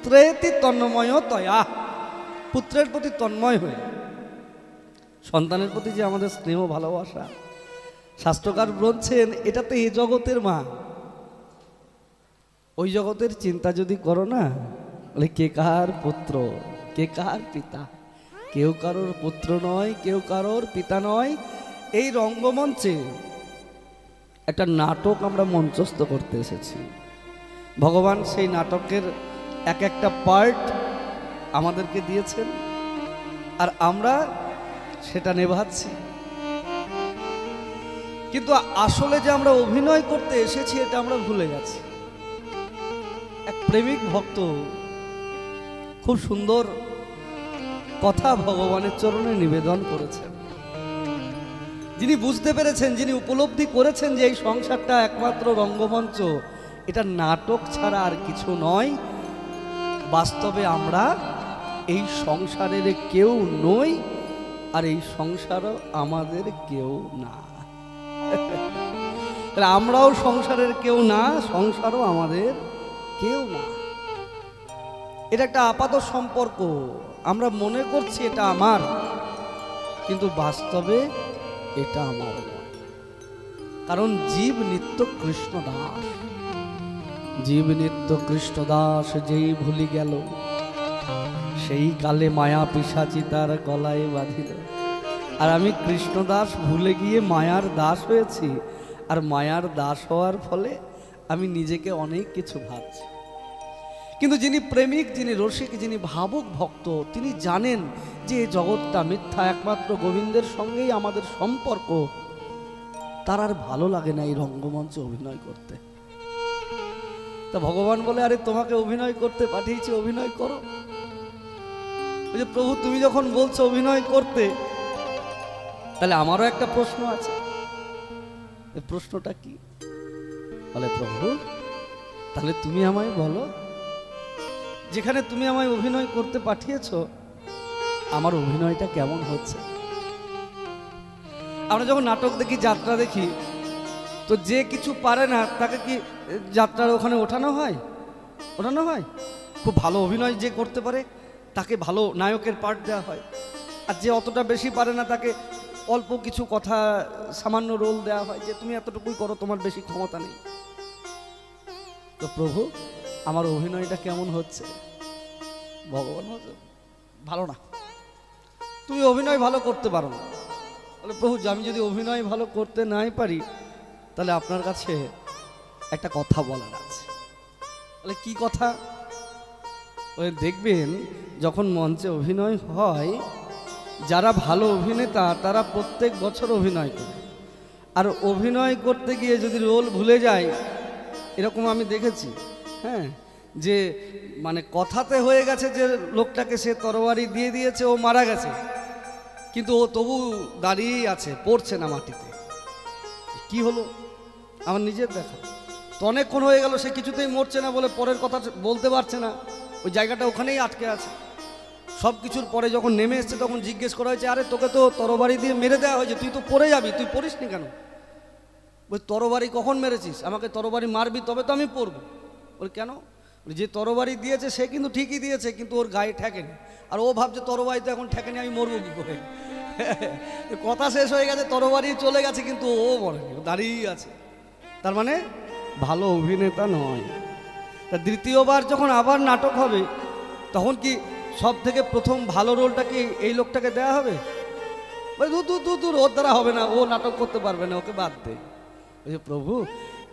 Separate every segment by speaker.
Speaker 1: পুত্রেতি তন্ময় তয়া, পুত্রের প্রতি তন্ময় হয়ে, সন্তানের প্রতি যে আমাদের স্নেহ ভালোবাসা, শাস্ত্রকার বলছেন এটাতে এই জগতের মা, ওই জগতের চিন্তা যদি করো না, বলে কে কার পুত্র, কে কার পিতা, কেউ কারোর পুত্র নয়, কেউ কারোর পিতা নয়। এই রঙ্গমঞ্চে একটা নাটক আমরা মঞ্চস্থ করতে এসেছি। ভগবান সেই নাটকের এক একটা পার্ট আমাদেরকে দিয়েছেন, আর আমরা সেটা নেভাচ্ছি। কিন্তু আসলে যে আমরা অভিনয় করতে এসেছি এটা আমরা ভুলে গেছি। এক প্রেমিক ভক্ত খুব সুন্দর কথা ভগবানের চরণে নিবেদন করেছেন। যিনি বুঝতে পেরেছেন, যিনি উপলব্ধি করেছেন যে এই সংসারটা একমাত্র রঙ্গমঞ্চ, এটা নাটক ছাড়া আর কিছু নয়। বাস্তবে আমরা এই সংসারের কেউ নই, আর এই সংসারও আমাদের কেউ না। আমরাও সংসারের কেউ না, সংসারও আমাদের কেউ না। এটা একটা আপাত সম্পর্ক, আমরা মনে করছি এটা আমার, কিন্তু বাস্তবে এটা আমার নয়। কারণ জীব নিত্য কৃষ্ণ দাস, জীব নিত্য কৃষ্ণ দাস যেই ভুলি গেল, সেই কালে মায়া পিশাচি তার গলায় বাঁধিল। আর আমি কৃষ্ণদাস ভুলে গিয়ে মায়ার দাস হয়েছি, আর মায়ার দাস হওয়ার ফলে আমি নিজেকে অনেক কিছু ভাবছি। কিন্তু যিনি প্রেমিক, যিনি রসিক, যিনি ভাবুক ভক্ত, তিনি জানেন যে এই জগৎটা মিথ্যা, একমাত্র গোবিন্দের সঙ্গেই আমাদের সম্পর্ক। তার আর ভালো লাগে না এই রঙ্গমঞ্চে অভিনয় করতে। তা ভগবান বলে, আরে তোমাকে অভিনয় করতে পাঠিয়েছি, অভিনয় করো। ওই যে প্রভু তুমি যখন বলছো অভিনয় করতে, তাহলে আমারও একটা প্রশ্ন আছে। এই প্রশ্নটা কি? বলে প্রভু তাহলে তুমি আমায় বলো, যেখানে তুমি আমায় অভিনয় করতে পাঠিয়েছো, আমার অভিনয়টা কেমন হচ্ছে? আমরা যখন নাটক দেখি, যাত্রা দেখি, তো যে কিছু পারে না তাকে কি যাত্রার ওখানে ওঠানো হয়? ওঠানো হয়? খুব ভালো অভিনয় যে করতে পারে তাকে ভালো নায়কের পার্ট দেওয়া হয়, আর যে অতটা বেশি পারে না তাকে অল্প কিছু কথা, সামান্য রোল দেওয়া হয়, যে তুমি এতটুকুই করো, তোমার বেশি ক্ষমতা নেই। তো প্রভু আমার অভিনয়টা কেমন হচ্ছে? ভগবান বলছে ভালো না, তুমি অভিনয় ভালো করতে পারো না। বলে প্রভু আমি যদি অভিনয় ভালো করতে নাই পারি, তাহলে আপনার কাছে একটা কথা বলার আছে। বলে কি কথা? ওই দেখবেন যখন মঞ্চে অভিনয় হয়, যারা ভালো অভিনেতা তারা প্রত্যেক বছর অভিনয় করে, আর অভিনয় করতে গিয়ে যদি রোল ভুলে যায়, এরকম আমি দেখেছি। হ্যাঁ, যে মানে কথাতে হয়ে গেছে যে লোকটাকে সে তরবারি দিয়ে দিয়েছে, ও মারা গেছে, কিন্তু ও তবু দাঁড়িয়েই আছে, পড়ছে না মাটিতে। কি হলো? আমার নিজের দেখা। তো অনেকক্ষণ হয়ে গেল, সে কিছুতেই মরছে না বলে পরের কথা বলতে পারছে না, ওই জায়গাটা ওখানেই আটকে আছে। সব কিছুর পরে যখন নেমে এসছে তখন জিজ্ঞেস করা হয়েছে, আরে তোকে তো তরবারি দিয়ে মেরে দেওয়া হয়েছে, তুই তো পড়ে যাবি, তুই পড়িসনি কেন? ওই তরবারি কখন মেরেছিস? আমাকে তরবারি মারবি তবে তো আমি পড়বো। বলে কেন? যে তরবারি দিয়েছে সে কিন্তু ঠিকই দিয়েছে, কিন্তু ওর গায়ে ঠেকেনি, আর ও ভাবছে তরবারি তো এখন ঠেকেনি, আমি মরবো কি করে? কথা শেষ হয়ে গেছে, তরবারি চলে গেছে, কিন্তু ও মরেনি, ও দাঁড়িয়েই আছে। তার মানে ভালো অভিনেতা নয়। তা দ্বিতীয়বার যখন আবার নাটক হবে, তখন কি সব থেকে প্রথম ভালো রোলটা কি এই লোকটাকে দেওয়া হবে? দূর ওর দ্বারা হবে না, ও নাটক করতে পারবে না, ওকে বাদ দে। ওই যে প্রভু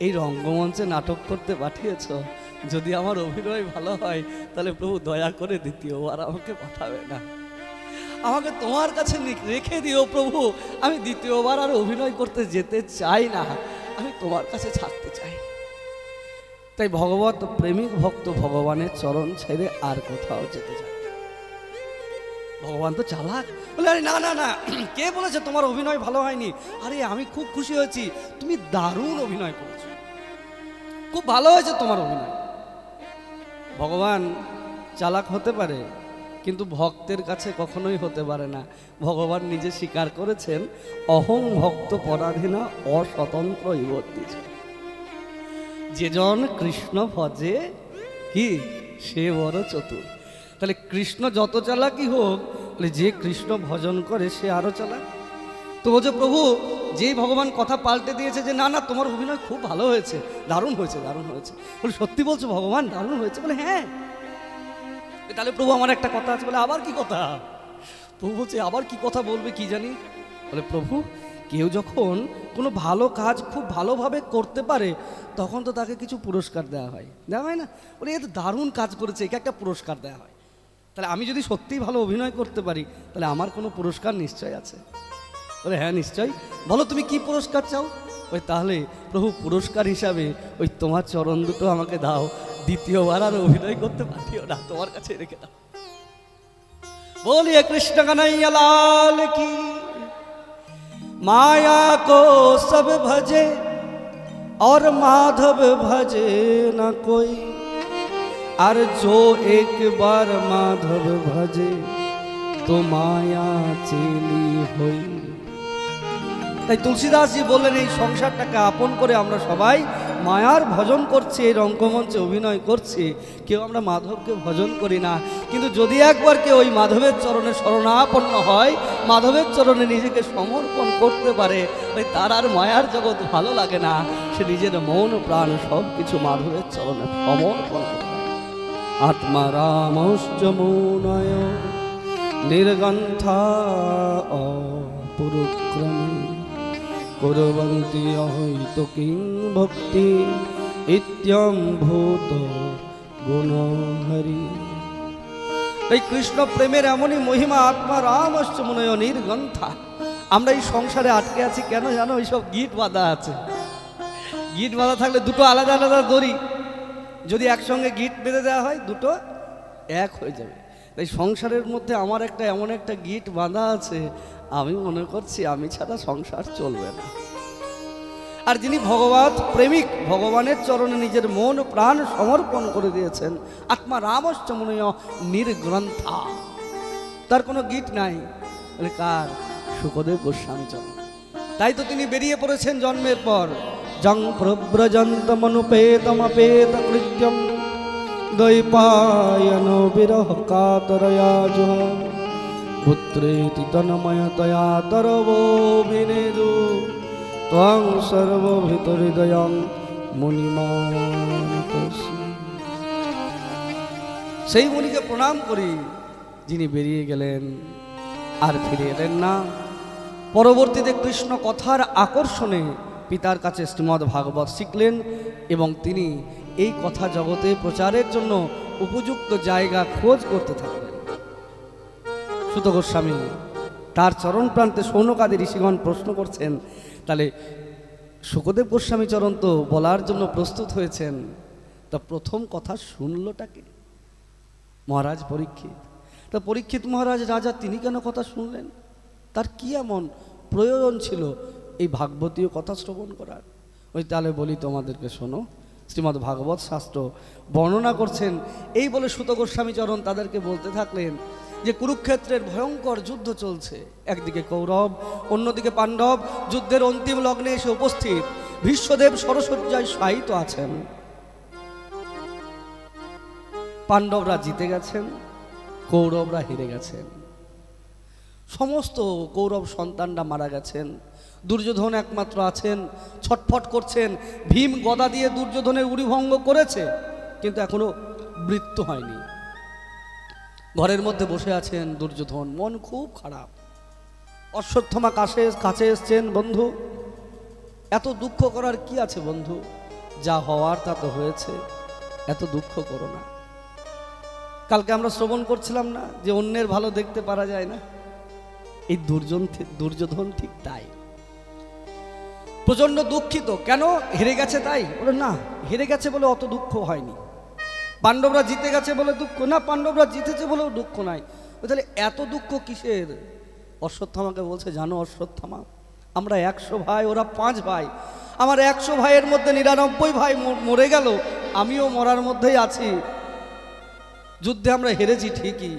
Speaker 1: এই রঙ্গমঞ্চে নাটক করতে পাঠিয়েছ, যদি আমার অভিনয় ভালো হয় তাহলে প্রভু দয়া করে দ্বিতীয়বার আমাকে পাঠাবে না, আমাকে তোমার কাছে রেখে দিও প্রভু। আমি দ্বিতীয়বার আর অভিনয় করতে যেতে চাই না, আমি তোমার কাছে থাকতে চাই। তাই ভগবত প্রেমিক ভক্ত ভগবানের চরণ ছেড়ে আর কোথাও যেতে চায়। ভগবান তো চালাক, বলে আরে না না না, কে বলেছে তোমার অভিনয় ভালো হয়নি? আরে আমি খুব খুশি হয়েছি, তুমি দারুণ অভিনয় করেছো, খুব ভালো হয়েছে তোমার অভিনয়। ভগবান চালাক হতে পারে, কিন্তু ভক্তের কাছে কখনোই হতে পারে না। ভগবান নিজে স্বীকার করেছেন, অহং ভক্ত পরাধীনা অস্বতন্ত্র ইবর্তিছে। যেজন কৃষ্ণ ভজে কি কি সে বড় চতুর। তাহলে কৃষ্ণ যত চালাকি হোক, তাহলে যে কৃষ্ণ ভজন করে সে আরো চালাক। তো বলছে প্রভু, যেই ভগবান কথা পাল্টে দিয়েছে যে না না তোমার অভিনয় খুব ভালো হয়েছে, দারুণ হয়েছে, দারুণ হয়েছে। বলে সত্যি বলছো ভগবান, দারুণ হয়েছে? বলে হ্যাঁ। তাহলে প্রভু আমার একটা কথা আছে। বলে আবার কি কথা? প্রভু বলছে আবার কি কথা বলবে কি জানি। বলে প্রভু, কেউ যখন কোনো ভালো কাজ খুব ভালোভাবে করতে পারে তখন তো তাকে কিছু পুরস্কার দেওয়া হয়, দেওয়া হয় না? বলে এ তো দারুণ কাজ করেছে, একে একটা পুরস্কার দেওয়া হয়। তাহলে আমি যদি সত্যিই ভালো অভিনয় করতে পারি তাহলে আমার কোনো পুরস্কার নিশ্চয় আছে। বলে হ্যাঁ নিশ্চয়ই, বলো তুমি কি পুরস্কার চাও? ওই তাহলে প্রভু পুরস্কার হিসাবে ওই তোমার চরণ দুটো আমাকে দাও, দ্বিতীয়বার আর অভিনয় করতে পারিও না, তোমার কাছে রেখে দাও। बोलिए कृष्ण कन्हैया लाल की। माया को सब भजे और माधव भजे न कोई, और जो एक बार माधव भजे तो माया चेली होई। তাই তুলসীদাসজি বললেন এই সংসারটাকে আপন করে আমরা সবাই মায়ার ভজন করছি, এই রঙ্গমঞ্চে অভিনয় করছি, কেউ আমরা মাধবকে ভজন করি না। কিন্তু যদি একবার কেউ ওই মাধবের চরণে শরণাপন্ন হয়, মাধবের চরণে নিজেকে সমর্পণ করতে পারে, ওই তার আর মায়ার জগৎ ভালো লাগে না, সে নিজের মন প্রাণ সব কিছু মাধবের চরণে সমর্পণ করে। আত্মা রামশ্চ মৌনয় নির্গন্থা অপুরক্রমে কুর্বন্তি অহৈত কিং ভক্তি ইত্যং ভূত গুণহরি। এই কৃষ্ণ প্রেমের এমনই মহিমা, আত্মা রামশ্চ মুনয় নির্গন্থা। আমরা এই সংসারে আটকে আছি কেন জানো? এইসব গিট বাঁধা আছে। গিট বাঁধা থাকলে দুটো আলাদা আলাদা দড়ি, যদি একসঙ্গে গিট বেঁধে দেওয়া হয় দুটো এক হয়ে যাবে। তাই সংসারের মধ্যে আমার একটা এমন একটা গিট বাঁধা আছে, আমি মনে করছি আমি ছাড়া সংসার চলবে না। আর যিনি ভগবত প্রেমিক, ভগবানের চরণে নিজের মন প্রাণ সমর্পণ করে দিয়েছেন, আত্মা রামশ্চ মুনয় নির্গ্রন্থা, তার কোনো গিট নাই। কার? শুকদেব গোস্বামী চরণ। তাই তো তিনি বেরিয়ে পড়েছেন জন্মের পর, জং প্রব্রজন্তমনুপেতমপেত কৃত্যম দ্বৈপায়ন বিরহ কাতরয়া জুহা পুত্রেতি তন্ময়তয়া তরবোভিনেদু ত্বং সর্বভিতহৃদয়ং মুনিমানতোষি। সেই মুনিকে প্রণাম করি যিনি বেরিয়ে গেলেন আর ফিরে এলেন না। পরবর্তীতে কৃষ্ণ কথার আকর্ষণে পিতার কাছে শ্রীমদ্ ভাগবত শিখলেন এবং তিনি এই কথা জগতে প্রচারের জন্য উপযুক্ত জায়গা খোঁজ করতে থাকলেন। সুত গোস্বামী তার চরণ প্রান্তে শৌনকাদি ঋষিগণ প্রশ্ন করছেন, তাহলে শুকদেব গোস্বামী চরণ তো বলার জন্য প্রস্তুত হয়েছেন, তা প্রথম কথা শুনলটাকে? মহারাজ পরীক্ষিত। তা পরীক্ষিত মহারাজ রাজা, তিনি কেন কথা শুনলেন? তার কি এমন প্রয়োজন ছিল এই ভাগবতীয় কথা শ্রবণ করার? ওই তাহলে বলি তোমাদেরকে, শোনো। শ্রীমদ্ ভাগবত শাস্ত্র বর্ণনা করছেন। এই বলে সুত গোস্বামী চরণ তাদেরকে বলতে থাকলেন যে কুরুক্ষেত্রের ভয়ঙ্কর যুদ্ধ চলছে, একদিকে কৌরব অন্যদিকে পাণ্ডব, যুদ্ধের অন্তিম লগ্নে এসে উপস্থিত। ভীষ্মদেব সরসজ্জায় শায়িত আছেন। পাণ্ডবরা জিতে গেছেন, কৌরবরা হেরে গেছেন। সমস্ত কৌরব সন্তানরা মারা গেছেন, দুর্যোধন একমাত্র আছেন, ছটফট করছেন। ভীম গদা দিয়ে দুর্যোধনের উড়িভঙ্গ করেছে, কিন্তু এখনো মৃত্যু হয়নি। ঘরের মধ্যে বসে আছেন দুর্যোধন, মন খুব খারাপ। অশ্বত্থামা কাছে এসছেন, বন্ধু এত দুঃখ করার কি আছে বন্ধু, যা হওয়ার তা তো হয়েছে, এত দুঃখ করো না। কালকে আমরা শ্রবণ করছিলাম না যে অন্যের ভালো দেখতে পারা যায় না? এই দুর্যোধন ঠিক তাই, প্রচন্ড দুঃখিত। কেন? হেরে গেছে তাই? বলে না, হেরে গেছে বলে অত দুঃখ হয়নি। পাণ্ডবরা জিতে গেছে বলে দুঃখ না, পাণ্ডবরা জিতেছে বলেও দুঃখ নাই। তাহলে এত দুঃখ কিসের? অশ্বত্থামাকে বলছে, জানো অশ্বত্থামা, আমরা 100 ভাই, ওরা 5 ভাই। আমার 100 ভাইয়ের মধ্যে 99 ভাই মরে গেল, আমিও মরার মধ্যেই আছি। যুদ্ধে আমরা হেরেছি ঠিকই,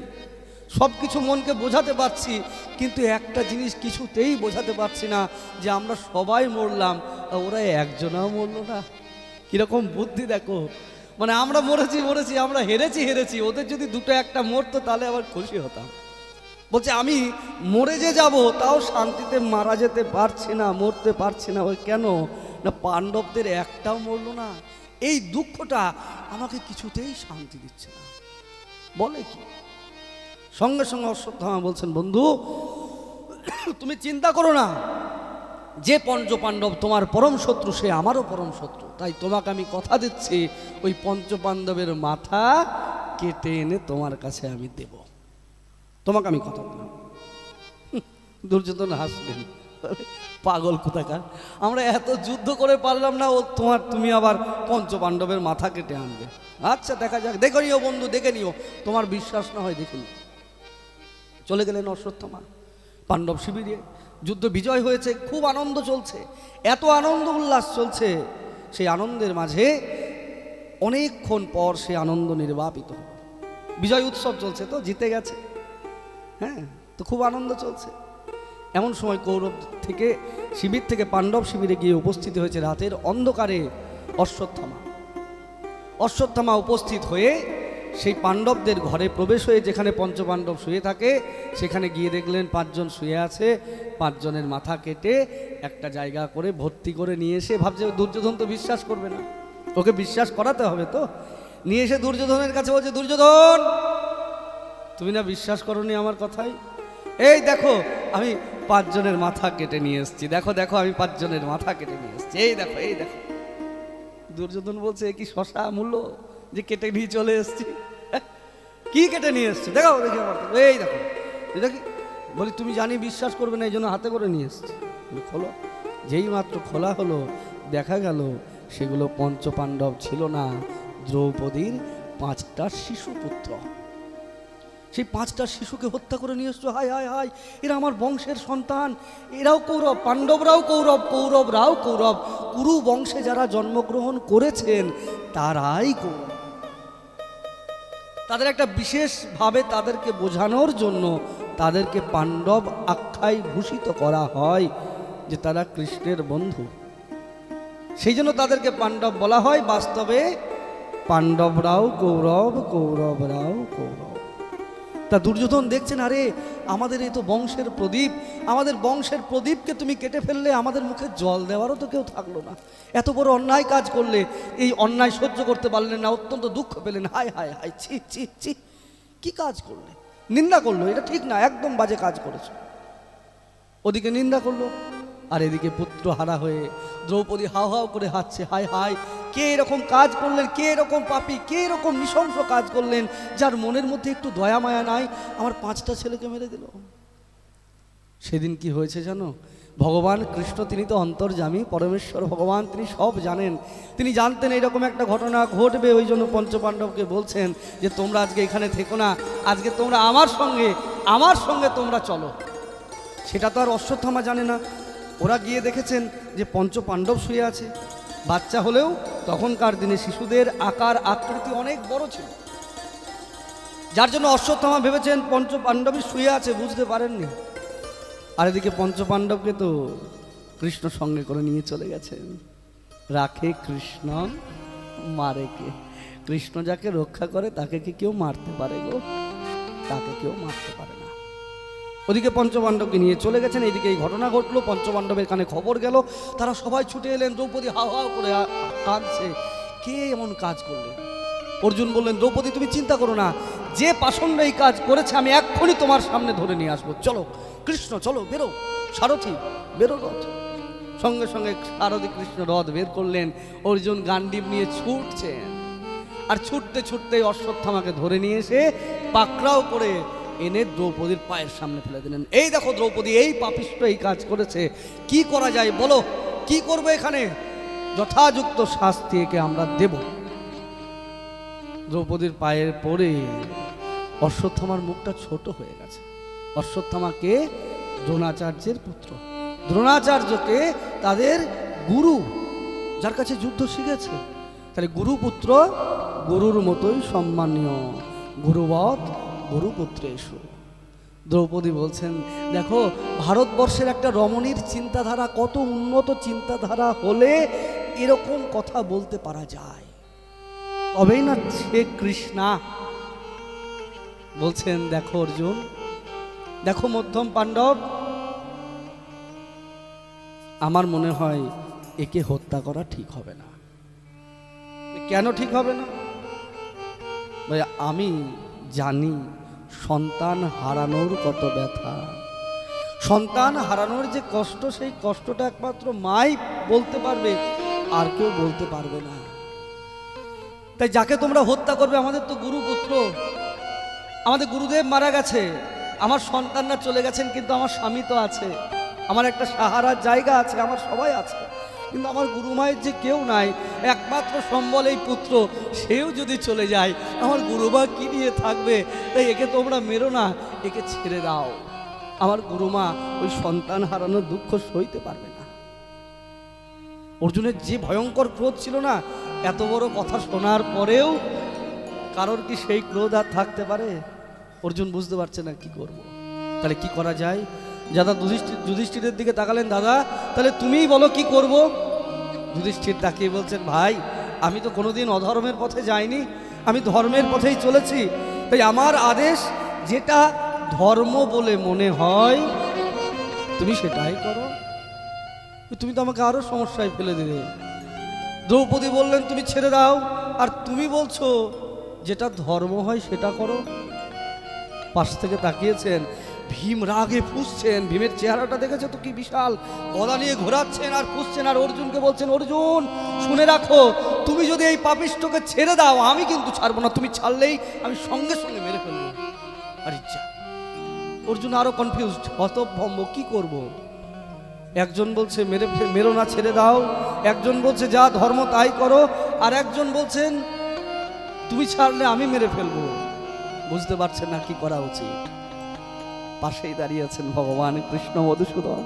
Speaker 1: সব কিছু মনকে বোঝাতে পারছি, কিন্তু একটা জিনিস কিছুতেই বোঝাতে পারছি না, যে আমরা সবাই মরলাম, ওরা একজনাও মরল না। কিরকম বুদ্ধি দেখো! মানে আমরা মরেছি মরেছি, আমরা হেরেছি হেরেছি, ওদের যদি দুটো একটা মরতো তাহলে আবার খুশি হতাম। বলছে আমি মরে যে যাব তাও শান্তিতে মারা যেতে পারছি না, মরতে পারছি না। ওই কেন না, পাণ্ডবদের একটাও মরলো না, এই দুঃখটা আমাকে কিছুতেই শান্তি দিচ্ছে না। বলে কি? সঙ্গে সঙ্গে অশ্বত্থামা বলছেন, বন্ধু তুমি চিন্তা করো না, যে পঞ্চ পাণ্ডব তোমার পরম শত্রু সে আমারও পরম শত্রু, তাই তোমাকে আমি কথা দিচ্ছি ওই পঞ্চ পাণ্ডবের মাথা কেটে এনে তোমার কাছে আমি দেব, তোমাকে আমি কথা দিলাম। দুর্যোধন হাসলেন, পাগল কোথাকার, আমরা এত যুদ্ধ করে পারলাম না, ও তুমি আবার পঞ্চ পাণ্ডবের মাথা কেটে আনবে? আচ্ছা দেখা যাক, দেখে নিও বন্ধু, দেখে নিও, তোমার বিশ্বাস না হয় দেখে নিও। চলে গেলেন অশ্বত্থামা। পাণ্ডব শিবিরে যুদ্ধ বিজয় হয়েছে, খুব আনন্দ চলছে, এত আনন্দ উল্লাস চলছে, সেই আনন্দের মাঝে অনেকক্ষণ পর সে আনন্দ নির্বাপিত হল। বিজয় উৎসব চলছে, তো জিতে গেছে, হ্যাঁ, তো খুব আনন্দ চলছে। এমন সময় কৌরব থেকে শিবির থেকে পাণ্ডব শিবিরে গিয়ে উপস্থিত হয়েছে রাতের অন্ধকারে অশ্বত্থামা। অশ্বত্থামা উপস্থিত হয়ে সেই পাণ্ডবদের ঘরে প্রবেশ হয়ে যেখানে পঞ্চপাণ্ডব শুয়ে থাকে সেখানে গিয়ে দেখলেন 5 জন শুয়ে আছে। 5 জনের মাথা কেটে একটা জায়গা করে ভর্তি করে নিয়ে এসে, ভাবছে দুর্যোধন তো বিশ্বাস করবে না, ওকে বিশ্বাস করাতে হবে, তো নিয়ে এসে দুর্যোধনের কাছে বলছে, দুর্যোধন তুমি না বিশ্বাস করোনি আমার কথাই, এই দেখো আমি 5 জনের মাথা কেটে নিয়ে এসেছি, দেখো দেখো আমি 5 জনের মাথা কেটে নিয়ে এসেছি, এই দেখো এই দেখো। দুর্যোধন বলছে, কি শশা মূল্য যে কেটে নিয়ে চলে এসেছি, কি কেটে নিয়ে এসছি দেখো, দেখে এই দেখো এটা কি। বলি তুমি জানি বিশ্বাস করবে না, এই জন্য হাতে করে নিয়ে এসছি। খোলো, যেই মাত্র খোলা হলো দেখা গেল সেগুলো পঞ্চপাণ্ডব ছিল না, দ্রৌপদীর 5টা শিশু পুত্র। সেই 5টা শিশুকে হত্যা করে নিয়ে এসছো, হায় হায় হায়, এরা আমার বংশের সন্তান, এরাও কৌরব, পাণ্ডবরাও কৌরব, কৌরবরাও কৌরব, কুরু বংশে যারা জন্মগ্রহণ করেছেন তারাই কৌরব। তাদের একটা বিশেষভাবে তাদেরকে বোঝানোর জন্য তাদেরকে পাণ্ডব আখ্যায় ভূষিত করা হয়, যে তারা কৃষ্ণের বন্ধু, সেই জন্য তাদেরকে পাণ্ডব বলা হয়। বাস্তবে পাণ্ডবরাও কৌরব, কৌরবরাও কৌরব। তা দুর্যোধন দেখছেন, আরে আমাদের এই তো বংশের প্রদীপ, আমাদের বংশের প্রদীপকে তুমি কেটে ফেললে, আমাদের মুখে জল দেওয়ারও তো কেউ থাকলো না, এত বড় অন্যায় কাজ করলে, এই অন্যায় সহ্য করতে পারলেন না, অত্যন্ত দুঃখ পেলেন, হায় হায় হায়, ছি ছি ছি, কি কাজ করলে, নিন্দা করলো, এটা ঠিক না, একদম বাজে কাজ করেছো। ওদিকে নিন্দা করলো, আর এদিকে পুত্র হারা হয়ে দ্রৌপদী হাও হাও করে হাঁটছে, হায় হায়, কে এরকম কাজ করলেন, কে এরকম পাপী, কে এরকম নৃশংস কাজ করলেন, যার মনের মধ্যে একটু দয়া মায়া নাই, আমার 5টা ছেলেকে মেরে দিল। সেদিন কি হয়েছে জানো? ভগবান কৃষ্ণ তিনি তো অন্তর্যামী, পরমেশ্বর ভগবান, তিনি সব জানেন, তিনি জানতেন এইরকম একটা ঘটনা ঘটবে, ওই জন্য পঞ্চপাণ্ডবকে বলছেন যে তোমরা আজকে এখানে থেকো না, আজকে তোমরা আমার সঙ্গে তোমরা চলো। সেটা তো আর অশ্বত্থামা জানে না। ওরা গিয়ে দেখেছেন যে পঞ্চপাণ্ডব শুয়ে আছে, বাচ্চা হলেও তখনকার দিনে শিশুদের আকার আকৃতি অনেক বড় ছিল, যার জন্য অশ্বত্থামা ভেবেছেন পঞ্চপাণ্ডবই শুয়ে আছে, বুঝতে পারেননি। আর এদিকে পঞ্চপাণ্ডবকে তো কৃষ্ণ সঙ্গে করে নিয়ে চলে গেছেন। রাখে কৃষ্ণ মারে কে? কৃষ্ণ যাকে রক্ষা করে তাকে কি কেউ মারতে পারে গো? তাকে কেউ মারতে পারে না। ওদিকে পঞ্চপাণ্ডবকে নিয়ে চলে গেছেন, এইদিকে এই ঘটনা ঘটলো, পঞ্চপাণ্ডবের কানে খবর গেল, তারা সবাই ছুটে এলেন। দ্রৌপদী হাও হাও করে কাঁদছে, কে এমন কাজ করলেন? অর্জুন বললেন, দ্রৌপদী তুমি চিন্তা করো না, যে পাষণ্ড এই কাজ করেছে আমি এক্ষুনি তোমার সামনে ধরে নিয়ে আসবো, চলো কৃষ্ণ চলো, বেরো, সারথি বেরো রথ। সঙ্গে সঙ্গে সারথি কৃষ্ণ রথ বের করলেন, অর্জুন গান্ডীব নিয়ে ছুটছেন, আর ছুটতে ছুটতে অশ্বত্থামাকে ধরে নিয়ে এসে পাকড়াও করে এনে দ্রৌপদীর পায়ের সামনে ফেলে দিলেন। এই দেখো দ্রৌপদী, এই পাপিষ্ঠ এই কাজ করেছে, কি করা যায় বলো, কি করবো এখানে? যথাযুক্ত শাস্তি একে আমরা দেব। দ্রৌপদীর পায়ের পরে অশ্বত্থামার মুখটা ছোট হয়ে গেছে। অশ্বত্থামাকে দ্রোণাচার্যের পুত্র, দ্রোণাচার্যকে তাদের গুরু, যার কাছে যুদ্ধ শিখেছে, তাহলে গুরুপুত্র গুরুর মতোই সম্মানীয়, গুরুবৎ গুরুপুত্রেষু। দ্রৌপদী বলছেন, দেখো ভারতবর্ষের একটা রমণীর চিন্তাধারা কত উন্নত চিন্তাধারা হলে এরকম কথা বলতে পারা যায়। তবেই না সে কৃষ্ণা। বলছেন দেখো অর্জুন, দেখো মধ্যম পাণ্ডব, আমার মনে হয় একে হত্যা করা ঠিক হবে না। কেন ঠিক হবে না? ভাই আমি জানি সন্তান হারানোর কত ব্যথা, সন্তান হারানোর যে কষ্ট, সেই কষ্টটা একমাত্র মাই বলতে পারবে, আর কেউ বলতে পারবে না। তাই যাকে তোমরা হত্যা করবে, আমাদের তো গুরুপুত্র, আমাদের গুরুদেব মারা গেছে, আমার সন্তানরা চলে গেছেন, কিন্তু আমার স্বামী তো আছে, আমার একটা সাহারার জায়গা আছে, আমার সবাই আছে, কিন্তু আমার গুরুমায়ের যে কেউ নাই, একমাত্র সম্বল এই পুত্র, সেও যদি চলে যায় আমার গুরুমা কি নিয়ে থাকবে? তাই একে তোমরা মেরো না, একে ছেড়ে দাও। আমার গুরুমা ওই সন্তান হারানোর দুঃখ সইতে পারবে না। অর্জুনের যে ভয়ঙ্কর ক্রোধ ছিল না, এত বড় কথা শোনার পরেও কারোর কি সেই ক্রোধ আর থাকতে পারে? অর্জুন বুঝতে পারছে না কি করব। তাহলে কি করা যায়? দাদা যুধিষ্ঠিরের দিকে তাকালেন, দাদা তাহলে তুমিই বলো কি করব। যুধিষ্ঠির তাকিয়ে বলছেন, ভাই আমি তো কোনোদিন অধর্মের পথে যাইনি, আমি ধর্মের পথেই চলেছি, তাই আমার আদেশ যেটা ধর্ম বলে মনে হয় তুমি সেটাই করো। তুমি তো আমাকে আরো সমস্যায় ফেলে দিলে। দ্রৌপদী বললেন তুমি ছেড়ে দাও, আর তুমি বলছো যেটা ধর্ম হয় সেটা করো। পাশ থেকে তাকিয়েছেন, ভীম রাগে ফুঁসছেন, ভীমের চেহারাটা দেখেছে তো কি বিশাল, গলা নিয়ে ঘোরাচ্ছেন আর ফুঁসছেন, আর অর্জুনকে বলছেন, অর্জুন শুনে রাখো, তুমি যদি এই পাপিষ্ঠকে ছেড়ে দাও আমি কিন্তু ছাড়বো না, তুমি ছাড়লেই আমি সঙ্গে সঙ্গে মেরে ফেলবো। আর ইচ্ছা অর্জুন আরো কনফিউজড, হতভম্ব, কি করব। একজন বলছে মেরো না, ছেড়ে দাও, একজন বলছে যা ধর্ম তাই করো, আর একজন বলছেন তুমি ছাড়লে আমি মেরে ফেলবো। বুঝতে পারছেন না কি করা উচিত। পাশেই দাঁড়িয়ে আছেন ভগবান কৃষ্ণ। মধুসূদন,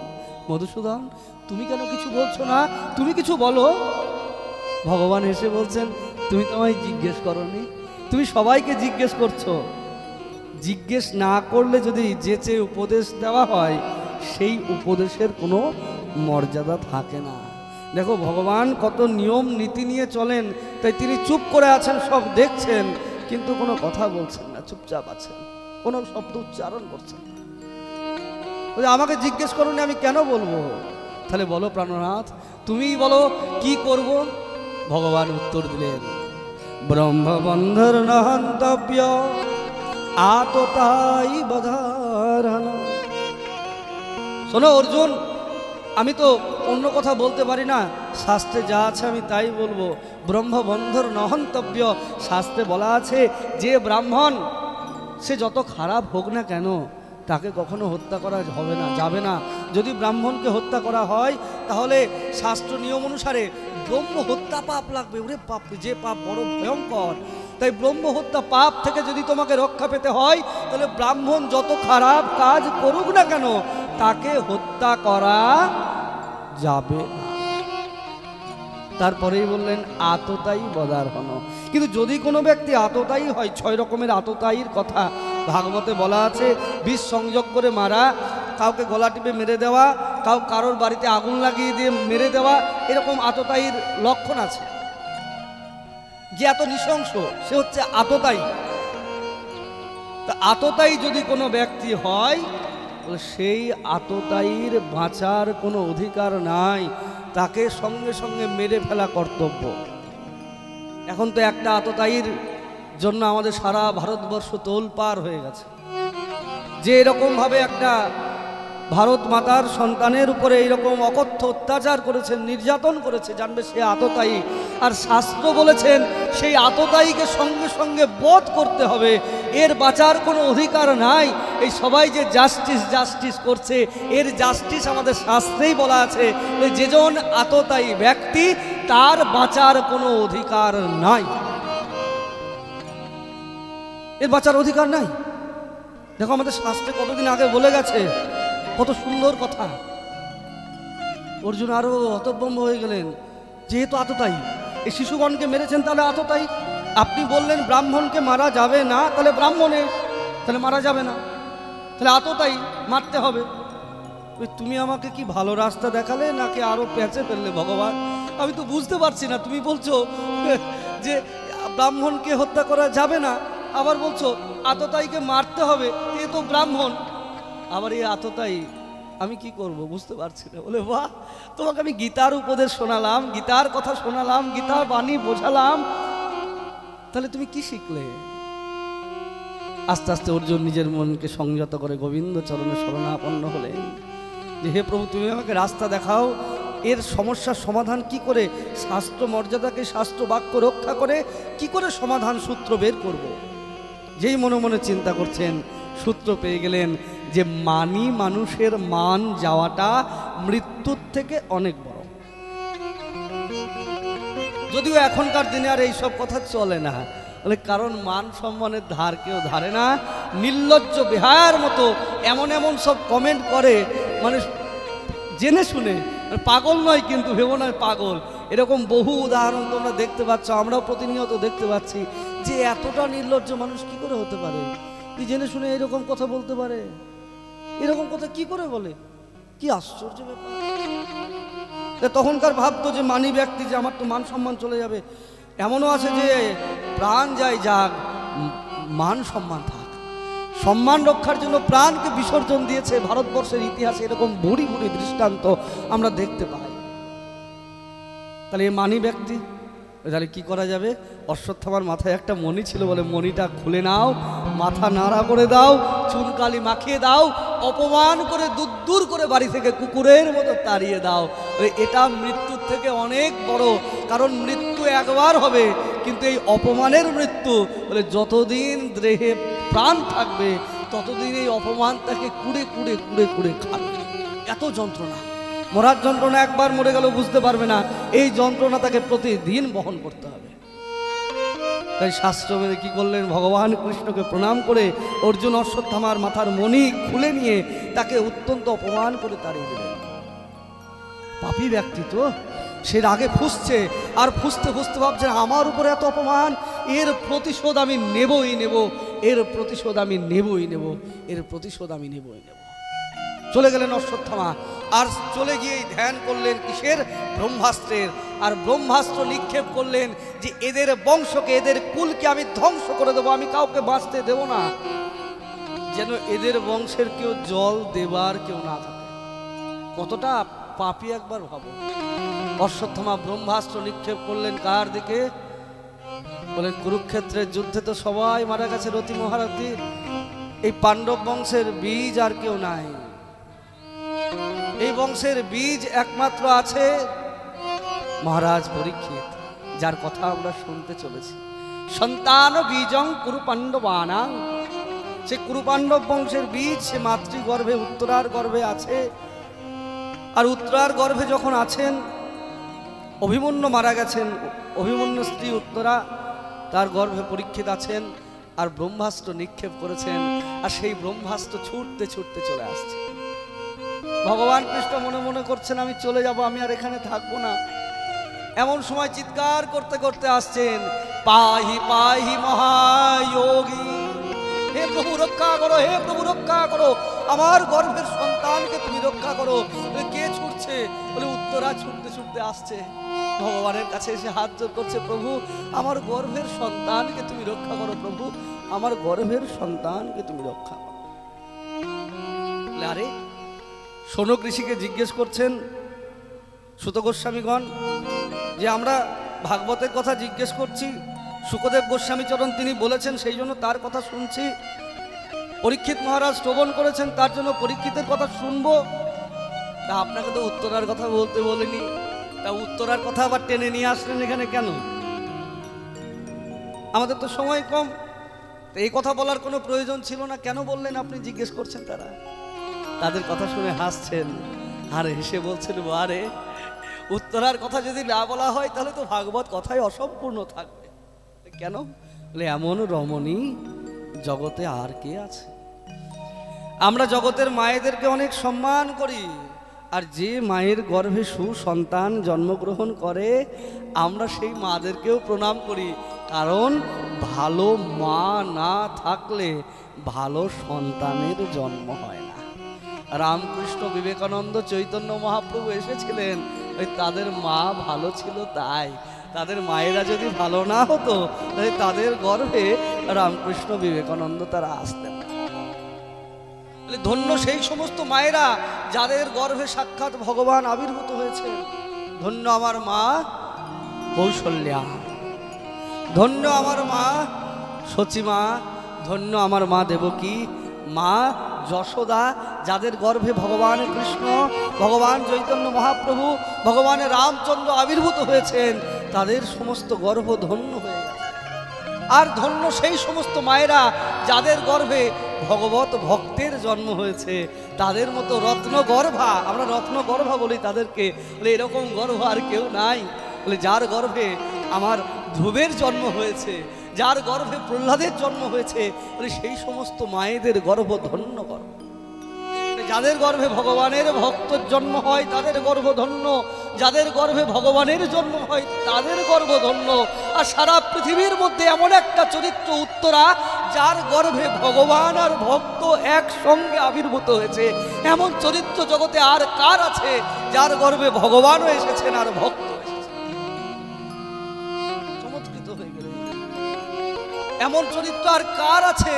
Speaker 1: মধুসূদন তুমি কেন কিছু বলছো না? তুমি কিছু বলো। ভগবান এসে বলছেন, তুমি তো আমায় জিজ্ঞেস করনি, তুমি সবাইকে জিজ্ঞেস করছো। জিজ্ঞেস না করলে যদি যেচে উপদেশ দেওয়া হয়, সেই উপদেশের কোনো মর্যাদা থাকে না। দেখো ভগবান কত নিয়ম নীতি নিয়ে চলেন, তাই তিনি চুপ করে আছেন, সব দেখছেন, কিন্তু কোনো কথা বলছেন না, চুপচাপ আছেন, কোনো শব্দ উচ্চারণ করছেন না। আমাকে জিজ্ঞেস করুন, আমি কেন বলবো? তাহলে বলো প্রাণনাথ, তুমিই বলো কি করব। ভগবান উত্তর দিলেন, ব্রহ্মবন্ধর নহন্তব্য আততাই বধারণ। শোনো অর্জুন, আমি তো অন্য কথা বলতে পারি না, শাস্ত্রে যা আছে আমি তাই বলবো। ব্রহ্মবন্ধর নহন্তব্য, শাস্ত্রে বলা আছে যে ব্রাহ্মণ সে যত খারাপ হোক না কেন, তাকে কখনো হত্যা করা হবে না, যাবে না। যদি ব্রাহ্মণকে হত্যা করা হয় তাহলে শাস্ত্র নিয়ম অনুসারে ব্রহ্ম হত্যা পাপ লাগবে। ওরে পাপ, যে পাপ বড় ভয়ঙ্কর। তাই ব্রহ্ম হত্যা পাপ থেকে যদি তোমাকে রক্ষা পেতে হয়, তাহলে ব্রাহ্মণ যত খারাপ কাজ করুক না কেন তাকে হত্যা করা যাবে না। তারপরেই বললেন আততায়ী বদারহণ। কিন্তু যদি কোনো ব্যক্তি আততায়ী হয়, 6 রকমের আততায়ীর কথা ভাগবতে বলা আছে। বিষ সংযোগ করে মারা, কাউকে গলা টিপে মেরে দেওয়া, কারোর বাড়িতে আগুন লাগিয়ে দিয়ে মেরে দেওয়া, এরকম আততায়ীর লক্ষণ আছে। যে এত নৃশংস সে হচ্ছে আততায়ী। তা আততায়ী যদি কোনো ব্যক্তি হয়, সেই আততায়ীর বাঁচার কোনো অধিকার নাই, তাকে সঙ্গে সঙ্গে মেরে ফেলা কর্তব্য। এখন তো একটা আততায়ীর জন্য আমাদের সারা ভারতবর্ষ তোলপাড় হয়ে গেছে। যে এরকমভাবে একটা ভারত মাতার সন্তানের উপরে এইরকম অকথ্য অত্যাচার করেছেন, নির্যাতন করেছে, জানবে সে আততায়ী। আর শাস্ত্র বলেছেন সেই আততায়ীকে সঙ্গে সঙ্গে বধ করতে হবে, এর বাঁচার কোনো অধিকার নাই। এই সবাই যে জাস্টিস জাস্টিস করছে, এর জাস্টিস আমাদের শাস্ত্রেই বলা আছে, যেজন আততায়ী ব্যক্তি তার বাঁচার কোনো অধিকার নাই, এর বাঁচার অধিকার নাই। দেখো আমাদের শাস্ত্রে কতদিন আগে বলে গেছে, কত সুন্দর কথা। অর্জুন আরো হতভম্ব হয়ে গেলেন, যেহেতু আততায়ী, এই শিশুগণকে মেরেছেন তাহলে আততায়ী। আপনি বললেন ব্রাহ্মণকে মারা যাবে না, তাহলে ব্রাহ্মণের তাহলে মারা যাবে না, তাহলে আততায়ী মারতে হবে। তুমি আমাকে কি ভালো রাস্তা দেখালে নাকি আরো পেঁচে ফেললে ভগবান? আমি তো বুঝতে পারছি না। তুমি বলছো যে ব্রাহ্মণকে হত্যা করা যাবে না, আবার বলছো আততায়ীকে মারতে হবে, এ তো ব্রাহ্মণ। আবার এই আততায়ী, আমি কি করব বুঝতে পারছি না। বলে বাহ, তোমাকে আমি গীতার উপদেশ শোনালাম, গীতার কথা শোনালাম, গীতার বাণী বোঝালাম, তাহলে তুমি কি শিখলে? আস্তে আস্তে অর্জুন নিজের মনকে সংযত করে গোবিন্দ চরণে শরণাপন্ন হলেন যে হে প্রভু, তুমি আমাকে রাস্তা দেখাও, এর সমস্যার সমাধান কি করে, শাস্ত্র মর্যাদাকে, শাস্ত্র বাক্য রক্ষা করে কি করে সমাধান সূত্র বের করব। যেই মনে মনে চিন্তা করছেন, সূত্র পেয়ে গেলেন যে মানি মানুষের মান যাওয়াটা মৃত্যুর থেকে অনেক বড়। যদিও এখনকার দিনে আর এইসব কথা চলে না, কারণ মান সম্মানের ধার কেউ ধারে না। নির্লজ্জ বেহায়ার মতো এমন এমন সব কমেন্ট করে, মানে জেনে শুনে, পাগল নয় কিন্তু ভেবো নয় পাগল, এরকম বহু উদাহরণ তোমরা দেখতে পাচ্ছ, আমরাও প্রতিনিয়ত দেখতে পাচ্ছি যে এতটা নির্লজ্জ মানুষ কি করে হতে পারে, কি জেনে শুনে এরকম কথা বলতে পারে, এরকম কথা কি করে বলে, কি আশ্চর্য ব্যাপার। তখনকার ভাবতো যে মানি ব্যক্তি, যে আমার তো মান সম্মান চলে যাবে। এমনও আছে যে প্রাণ যায় যাক, মান সম্মান থাক, সম্মান রক্ষার জন্য প্রাণকে বিসর্জন দিয়েছে। ভারতবর্ষের ইতিহাসে এরকম ভুরি ভুরি দৃষ্টান্ত আমরা দেখতে পাই। তাহলে এই মানি ব্যক্তি, তাহলে কি করা যাবে? অশ্বত্থামার মাথায় একটা মণি ছিল, বলে মণিটা খুলে নাও, মাথা নাড়া করে দাও, চুনকালি মাখিয়ে দাও, অপমান করে দূর করে বাড়ি থেকে কুকুরের মতো তাড়িয়ে দাও। এটা মৃত্যুর থেকে অনেক বড়, কারণ মৃত্যু একবার হবে, কিন্তু এই অপমানের মৃত্যু, বলে যতদিন দেহে প্রাণ থাকবে ততদিন এই অপমান তাকে কুড়ে কুড়ে কুড়ে কুড়ে খাবে। এত যন্ত্রণা, মরার যন্ত্রণা একবার মরে গেল বুঝতে পারবে না, এই যন্ত্রণা তাকে প্রতিদিন বহন করতে হবে। তাই শাস্ত্র মেনে কি করলেন, ভগবান কৃষ্ণকে প্রণাম করে অর্জুন অশ্বত্থামার মাথার মণি খুলে নিয়ে তাকে অত্যন্ত অপমান করে তাড়িয়ে দিলেন। পাপী ব্যক্তি তো, সে রাগে ফুঁসছে, আর ফুঁসতে ফুঁসতে ভাবছে আমার উপরে এত অপমান, এর প্রতিশোধ আমি নেবই নেব, এর প্রতিশোধ আমি নেবই নেব, এর প্রতিশোধ আমি নেবই নেব। চলে গেলেন অশ্বত্থামা, আর চলে গিয়েই ধ্যান করলেন কিসের? ব্রহ্মাস্ত্রের। আর ব্রহ্মাস্ত্র নিক্ষেপ করলেন যে এদের বংশকে, এদের কুলকে আমি ধ্বংস করে দেবো, আমি কাউকে বাঁচতে দেব না, যেন এদের বংশের কেউ জল দেবার কেউ না থাকে। কতটা পাপী একবার ভাবো। অশ্বত্থামা ব্রহ্মাস্ত্র নিক্ষেপ করলেন কার দিকে? বলেন কুরুক্ষেত্রের যুদ্ধে তো সবাই মারা গেছে, রতি মহারথী, এই পাণ্ডব বংশের বীজ আর কেউ নাই। এই বংশের বীজ একমাত্র আছে মহারাজ পরীক্ষিত, যার কথা আমরা শুনতে চলেছি। সন্তান বীজং কুরু পাণ্ডবানাং, সে কুরু পাণ্ডব বংশের বীজ, সে মাতৃগর্ভে উত্তরার গর্ভে আছে। আর উত্তরার গর্ভে যখন আছেন, অভিমন্যু মারা গেছেন, অভিমন্যু স্ত্রী উত্তরা, তার গর্ভে পরীক্ষিত আছেন, আর ব্রহ্মাস্ত্র নিক্ষেপ করেছেন, আর সেই ব্রহ্মাস্ত্র ছুটতে ছুটতে চলে আসছে। ভগবান কৃষ্ণ মনে মনে করছেন আমি চলে যাব, আমি আর এখানে থাকবো না। এমন সময় চিৎকার করতে করতে আসছেন, পাহি পাহি মহাযোগী, হে প্রভু রক্ষা করো, হে প্রভু রক্ষা করো, আমার গর্ভের সন্তানকে তুমি রক্ষা করো। কে ছুটছে? বলে উত্তরা ছুটতে ছুটতে আসছে, ভগবানের কাছে এসে হাত জোর করছে, প্রভু আমার গর্ভের সন্তানকে তুমি রক্ষা করো, প্রভু আমার গর্ভের সন্তানকে তুমি রক্ষা করো। আরে শৌনক ঋষিকে জিজ্ঞেস করছেন সুত গোস্বামীগণ যে আমরা ভাগবতের কথা জিজ্ঞেস করছি, শুকদেব গোস্বামী চরণ তিনি বলেছেন সেই জন্য তার কথা শুনছি, পরীক্ষিত মহারাজ শ্রবণ করেছেন তার জন্য পরীক্ষিতের কথা শুনবো, তা আপনাকে তো উত্তরার কথা বলতে বলেনি, তা উত্তরার কথা আবার টেনে নিয়ে আসলেন এখানে কেন? আমাদের তো সময় কম, তো এই কথা বলার কোনো প্রয়োজন ছিল না, কেন বললেন আপনি জিজ্ঞেস করছেন? তারা তাদের কথা শুনে হাসছেন, আর হেসে বলছেন আরে উত্তরার কথা যদি না বলা হয় তাহলে তো ভাগবত কথাই অসম্পূর্ণ থাকবে। কেন? বলে এমন রমণী জগতে আর কে আছে? আমরা জগতের মায়েদেরকে অনেক সম্মান করি, আর যে মায়ের গর্ভে সুসন্তান জন্মগ্রহণ করে আমরা সেই মাদেরকেও প্রণাম করি, কারণ ভালো মা না থাকলে ভালো সন্তানের জন্ম হয় না। রামকৃষ্ণ বিবেকানন্দ চৈতন্য মহাপ্রভু এসেছিলেন, ওই তাদের মা ভালো ছিল তাই, তাদের মায়েরা যদি ভালো না হতো তাহলে তাদের গর্ভে রামকৃষ্ণ বিবেকানন্দ তারা আসতেন না। ধন্য সেই সমস্ত মায়েরা যাদের গর্ভে সাক্ষাৎ ভগবান আবির্ভূত হয়েছে। ধন্য আমার মা কৌশল্যা, ধন্য আমার মা সচিমা, ধন্য আমার মা দেবকী, মা যশোদা, যাদের গর্ভে ভগবান কৃষ্ণ, ভগবান চৈতন্য মহাপ্রভু, ভগবানের রামচন্দ্র আবির্ভূত হয়েছেন, তাদের সমস্ত গর্ভ ধন্য হয়ে গেছে। আর ধন্য সেই সমস্ত মায়েরা যাদের গর্ভে ভগবত ভক্তের জন্ম হয়েছে, তাদের মতো রত্নগর্ভা, আমরা রত্নগর্ভা বলি তাদেরকে, বলে এরকম গর্ভ আর কেউ নাই। বলে যার গর্ভে আমার ধ্রুবের জন্ম হয়েছে, যার গর্ভে প্রহ্লাদের জন্ম হয়েছে, বলে সেই সমস্ত মায়েদের গর্ভ ধন্য গর্ভ। যাদের গর্ভে ভগবানের ভক্তর জন্ম হয় তাদের গর্ভ ধন্য, যাদের গর্ভে ভগবানের জন্ম হয় তাদের গর্ভ ধন্য। আর সারা পৃথিবীর মধ্যে এমন একটা চরিত্র উত্তরা, যার গর্ভে ভগবান আর ভক্ত একসঙ্গে আবির্ভূত হয়েছে, এমন চরিত্র জগতে আর কার আছে যার গর্ভে ভগবানও এসেছেন আর ভক্ত এসেছেন? চমৎকৃত হয়ে গেল। এমন চরিত্র আর কার আছে?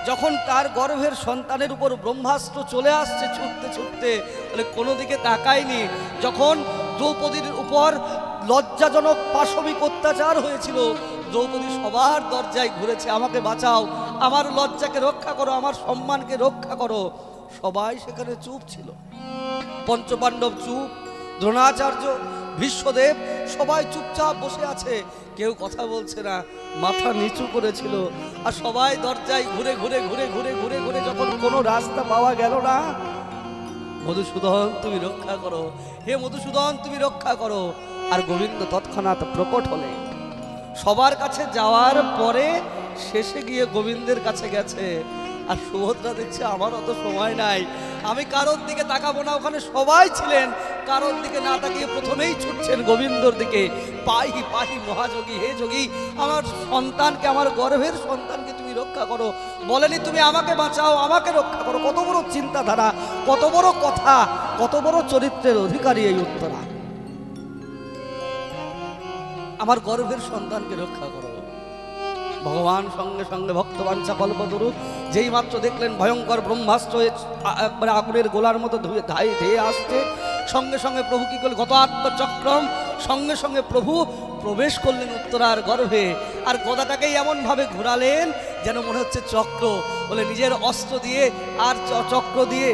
Speaker 1: যখন তার গর্ভের সন্তানের উপর ব্রহ্মাস্ত্র চলে আসছে ছুটতে ছুটতে, তাহলে কোনো দিকে তাকায়নি। যখন দ্রৌপদীর উপর লজ্জাজনক পাশবিক অত্যাচার হয়েছিল, দ্রৌপদী সবার দরজায় ঘুরেছে, আমাকে বাঁচাও, আমার লজ্জাকে রক্ষা করো, আমার সম্মানকে রক্ষা করো। সবাই সেখানে চুপ ছিল। পঞ্চপাণ্ডব চুপ, দ্রোণাচার্য, ভীষ্মদেব সবাই চুপচাপ বসে আছে, কেউ কথা বলছে না, মাথা নিচু করেছিল। আর সবাই দরজায় ঘুরে ঘুরে ঘুরে ঘুরে ঘুরে ঘুরে যখন কোনো রাস্তা পাওয়া গেল না, মধুসূদন তুমি রক্ষা করো, হে মধুসূদন তুমি রক্ষা করো। আর গোবিন্দ তৎক্ষণাৎ প্রকট হলে। সবার কাছে যাওয়ার পরে শেষে গিয়ে গোবিন্দের কাছে গেছে। আর সুভদ্রা দেখছে আমার অত সময় নাই, আমি কারোর দিকে তাকাবো না, ওখানে সবাই ছিলেন, কারোর দিকে না তাকিয়ে প্রথমেই ছুটছেন গোবিন্দর দিকে। পাহি পাহি মহাযোগী, হে যোগী, আমার সন্তানকে, আমার গর্ভের সন্তানকে তুমি রক্ষা করো। বলেনি তুমি আমাকে বাঁচাও, আমাকে রক্ষা করো। কত বড় চিন্তাধারা, কত বড় কথা, কত বড় চরিত্রের অধিকারী এই উত্তরা। আমার গর্ভের সন্তানকে রক্ষা করো। ভগবান সঙ্গে সঙ্গে ভক্তবাঞ্ছা কল্পতরু যেই মাত্র দেখলেন ভয়ঙ্কর ব্রহ্মাস্ত্র একবারে আগুনের গোলার মতো ধেয়ে আসছে, সঙ্গে সঙ্গে প্রভু কি করলেন? গত আত্মচক্রম, সঙ্গে সঙ্গে প্রভু প্রবেশ করলেন উত্তরার গর্ভে। আর গদাটাকেই এমনভাবে ঘোরালেন যেন মনে হচ্ছে চক্র। বলে নিজের অস্ত্র দিয়ে আর চক্র দিয়ে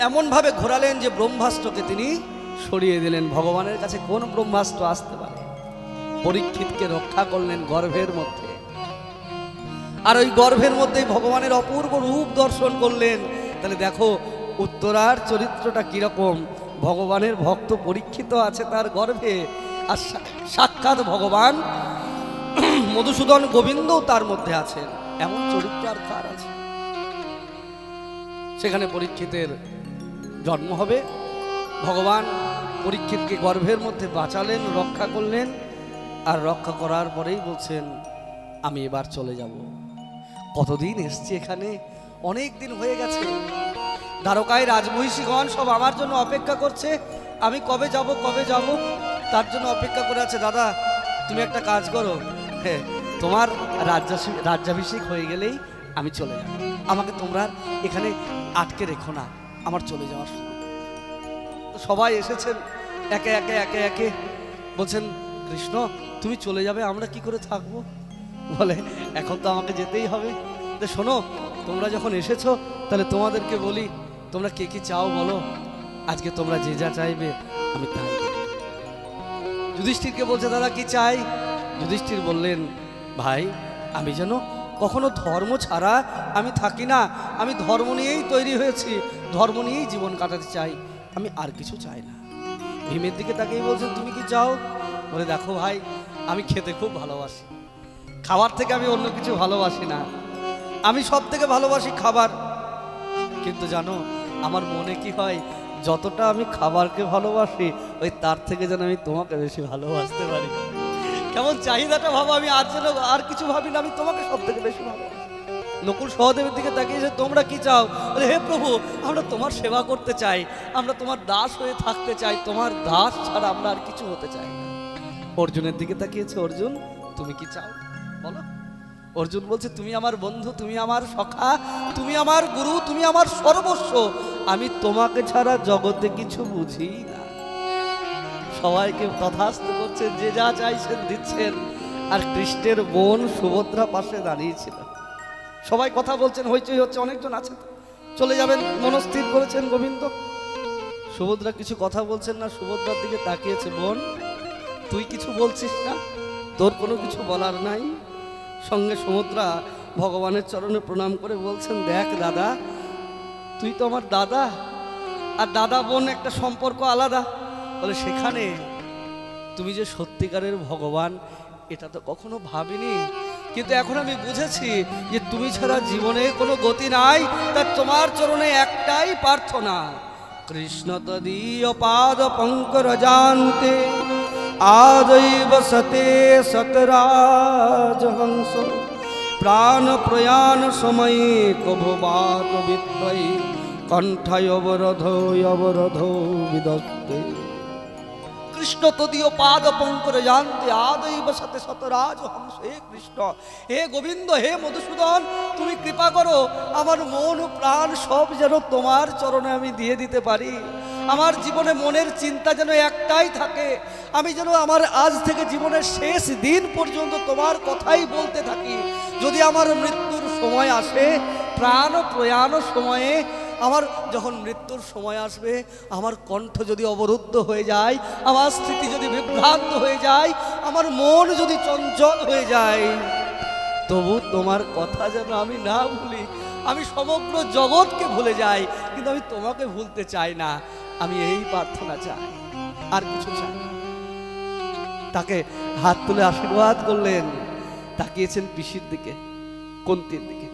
Speaker 1: এমনভাবে ঘোরালেন যে ব্রহ্মাস্ত্রকে তিনি সরিয়ে দিলেন। ভগবানের কাছে কোন ব্রহ্মাস্ত্র আসতে পারে? পরীক্ষিতকে রক্ষা করলেন গর্ভের মধ্যে। আর ওই গর্ভের মধ্যেই ভগবানের অপূর্ব রূপ দর্শন করলেন। তাহলে দেখো উত্তরার চরিত্রটা কিরকম। ভগবানের ভক্ত পরীক্ষিত আছে তার গর্ভে, আর সাক্ষাৎ ভগবান মধুসূদন গোবিন্দও তার মধ্যে আছেন। এমন চরিত্র আর কার আছে? সেখানে পরীক্ষিতের জন্ম হবে। ভগবান পরীক্ষিতকে গর্ভের মধ্যে বাঁচালেন, রক্ষা করলেন। আর রক্ষা করার পরেই বলছেন আমি এবার চলে যাব। কতদিন এসছি এখানে, অনেক দিন হয়ে গেছে। দ্বারকায় রাজমহিষীগণ সব আমার জন্য অপেক্ষা করছে, আমি কবে যাব কবে যাব তার জন্য অপেক্ষা করে আছে। দাদা তুমি একটা কাজ করো, হ্যাঁ তোমার রাজ্যাভিষেক হয়ে গেলেই আমি চলে যাব, আমাকে তোমরা এখানে আটকে রেখো না, আমার চলে যাওয়ার সময়। তো সবাই এসেছেন একে একে একে একে, বলছেন কৃষ্ণ তুমি চলে যাবে, আমরা কি করে থাকবো? বলে এখন তো আমাকে যেতেই হবে। তো শোনো, তোমরা যখন এসেছো তাহলে তোমাদেরকে বলি, তোমরা কে কি চাও বলো, আজকে তোমরা যে যা চাইবে আমি তাই। যুধিষ্ঠিরকে বলছে দাদা কি চাই? যুধিষ্ঠির বললেন ভাই আমি যেন কখনো ধর্ম ছাড়া আমি থাকি না, আমি ধর্ম নিয়েই তৈরি হয়েছি, ধর্ম নিয়েই জীবন কাটাতে চাই, আমি আর কিছু চাই না। ভীমের দিকে তাকেই বলছেন তুমি কি চাও? বলে দেখো ভাই আমি খেতে খুব ভালোবাসি, খাবার থেকে আমি অন্য কিছু ভালোবাসি না, আমি সব থেকে ভালোবাসি খাবার। কিন্তু জানো আমার মনে কি হয়, যতটা আমি খাবারকে ভালোবাসি ওই তার থেকে যেন আমি তোমাকে বেশি ভালোবাসতে পারি। কেমন চাহিদাটা ভাবো, আমি আর যেন আর কিছু ভাবি না, আমি তোমাকে সব থেকে বেশি ভালোবাসি। নকুল সহদেবের দিকে তাকিয়ে তোমরা কি চাও? বলে হে প্রভু আমরা তোমার সেবা করতে চাই, আমরা তোমার দাস হয়ে থাকতে চাই, তোমার দাস ছাড়া আমরা আর কিছু হতে চাই না। অর্জুনের দিকে তাকিয়েছে, অর্জুন তুমি কি চাও বলো। অর্জুন বলছে তুমি আমার বন্ধু, তুমি আমার সখা, তুমি আমার গুরু, তুমি আমার সর্বস্ব, আমি তোমাকে ছাড়া জগতে কিছু বুঝি না। সবাইকে তথাস্তু করছেন, যে যা চাইছেন দিচ্ছেন। আর কৃষ্ণের বোন সুভদ্রা পাশে দাঁড়িয়েছিল। সবাই কথা বলছেন, হইচই হচ্ছে, অনেকজন আছে, চলে যাবেন মনস্থির করেছেন গোবিন্দ। সুভদ্রা কিছু কথা বলছেন না, সুভদ্রার দিকে তাকিয়েছে, বোন তুই কিছু বলছিস না, তোর কোনো কিছু বলার নাই। সঙ্গে সুভদ্রা ভগবানের চরণে প্রণাম করে বলছেন, দেখ দাদা, তুই তো আমার দাদা, আর দাদা বোন একটা সম্পর্ক আলাদা। বলে সেখানে তুমি যে সত্যিকারের ভগবান এটা তো কখনো ভাবিনি, কিন্তু এখন আমি বুঝেছি যে তুমি ছাড়া জীবনে কোনো গতি নাই, তা তোমার চরণে একটাই প্রার্থনা, কৃষ্ণ তদীয় পাদ পঙ্করজান্তে আদৈব সতে সতরাজহংস প্রাণ প্রয়াণ সময়ে কভবাত বিদ্বৈ কণ্ঠায় অবরোধ অবরোধ বিদস্তে। কৃষ্ণ তদীয় পাদ পঙ্করজান্তে আদৈব সতে সতরাজহংস। হে কৃষ্ণ, হে গোবিন্দ, হে মধুসূদন, তুমি কৃপা করো, আমার মন প্রাণ সব যেন তোমার চরণে আমি দিয়ে দিতে পারি। আমার জীবনে মনের চিন্তা যেন একটাই থাকে, আমি যেন আমার আজ থেকে জীবনের শেষ দিন পর্যন্ত তোমার কথাই বলতে থাকি। যদি আমার মৃত্যুর সময় আসে, প্রাণ প্রয়াণ সময়ে, আমার যখন মৃত্যুর সময় আসবে, আমার কণ্ঠ যদি অবরুদ্ধ হয়ে যায়, আমার স্থিতি যদি বিভ্রান্ত হয়ে যায়, আমার মন যদি চঞ্চল হয়ে যায়, তবু তোমার কথা যেন আমি না ভুলি। আমি সমগ্র জগৎকে ভুলে যাই, কিন্তু আমি তোমাকে ভুলতে চাই না। আমি এই প্রার্থনা চাই, আর কিছু চাই না। তাকে হাত তুলে আশীর্বাদ করলেন, তাকিয়েছেন পিসির দিকে, কুন্তির দিকে।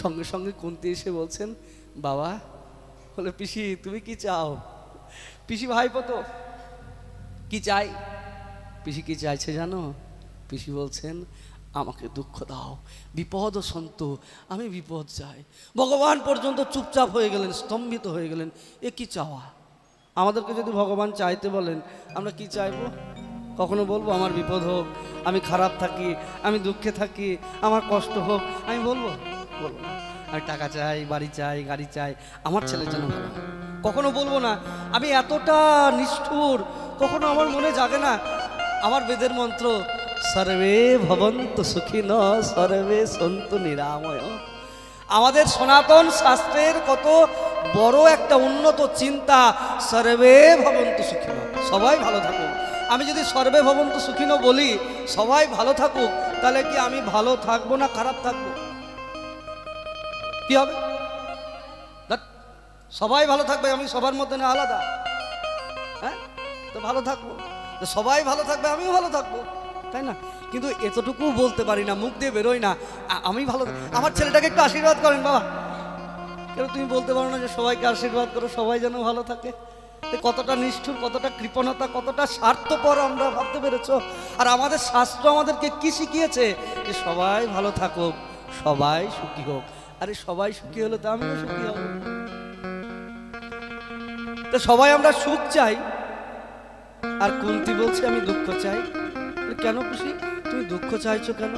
Speaker 1: সঙ্গে সঙ্গে কুন্তি এসে বলছেন, বাবা। বলে পিসি তুমি কি চাও? পিসি ভাইপো তো, কি চাই? পিসি কি চাইছে জানো? পিসি বলছেন, আমাকে দুঃখ দাও, বিপদ সন্ত, আমি বিপদ চাই। ভগবান পর্যন্ত চুপচাপ হয়ে গেলেন, স্তম্ভিত হয়ে গেলেন। এ কি চাওয়া? আমাদেরকে যদি ভগবান চাইতে বলেন, আমরা কি চাইবো? কখনো বলবো আমার বিপদ হোক, আমি খারাপ থাকি, আমি দুঃখে থাকি, আমার কষ্ট হোক, আমি বলবো? বলবো না। আমি টাকা চাই, বাড়ি চাই, গাড়ি চাই, আমার ছেলের জন্য ভালো। কখনো বলবো না। আমি এতটা নিষ্ঠুর, কখনো আমার মনে জাগে না। আমার বেদের মন্ত্র, সর্বে ভবন্তু সুখিনঃ সর্বে সন্তু নিরাময়। আমাদের সনাতন শাস্ত্রের কত বড় একটা উন্নত চিন্তা, সর্বে ভবন্তু সুখিনঃ, সবাই ভালো থাকুক। আমি যদি সর্বে ভবন্তু সুখিনঃ বলি, সবাই ভালো থাকুক, তাহলে কি আমি ভালো থাকবো না খারাপ থাকবো? কি হবে? সবাই ভালো থাকবে, আমি সবার মধ্যে না আলাদা? হ্যাঁ, তো ভালো থাকবো, তো সবাই ভালো থাকবে, আমিও ভালো থাকবো, তাই না? কিন্তু এতটুকু বলতে পারি না, মুখ দিয়ে বেরোয় না আমি ভালো। আমার ছেলেটাকে একটু আশীর্বাদ করেন বাবা। কেন তুমি বলতে পারো না যে সবাইকে আশীর্বাদ করো, সবাই যেন ভালো থাকে? কতটা নিষ্ঠুর, কতটা কৃপণতা, কতটা স্বার্থপর আমরা ভাবতে পেরেছো? আর আমাদের শাস্ত্র আমাদেরকে কি শিখিয়েছে? যে সবাই ভালো থাকুক, সবাই সুখী হোক। আরে সবাই সুখী হলে তো আমিও সুখী হব। তো সবাই আমরা সুখ চাই, আর কুন্তি বলছে আমি দুঃখ চাই। কেন খুশি, তুমি দুঃখ চাইছো কেন?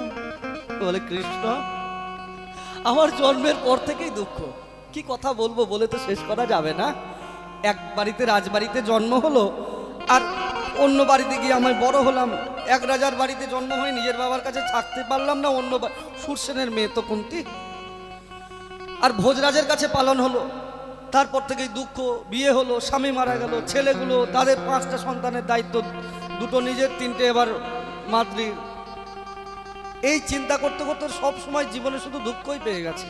Speaker 1: বলে কৃষ্ণ, আমার জন্মের পর থেকেই দুঃখ। কি কথা বলবো, বলে তো শেষ করা যাবে না। এক বাড়িতে, রাজবাড়িতে জন্ম হলো, আর অন্য বাড়িতে গিয়ে আমি বড় হলাম। এক রাজার বাড়িতে জন্ম হয়ে নিজের বাবার কাছে থাকতে পারলাম না, অন্য সুরসেনের মেয়ে তো কুন্তি। আর ভোজরাজের কাছে পালন হলো, তারপর থেকেই দুঃখ। বিয়ে হলো, স্বামী মারা গেল, ছেলেগুলো তাদের 5টা সন্তানের দায়িত্ব, 2টো নিজের, 3টে এবার মাতৃ। এই চিন্তা করতে করতে সব সময় জীবনে শুধু দুঃখই পেয়ে গেছে।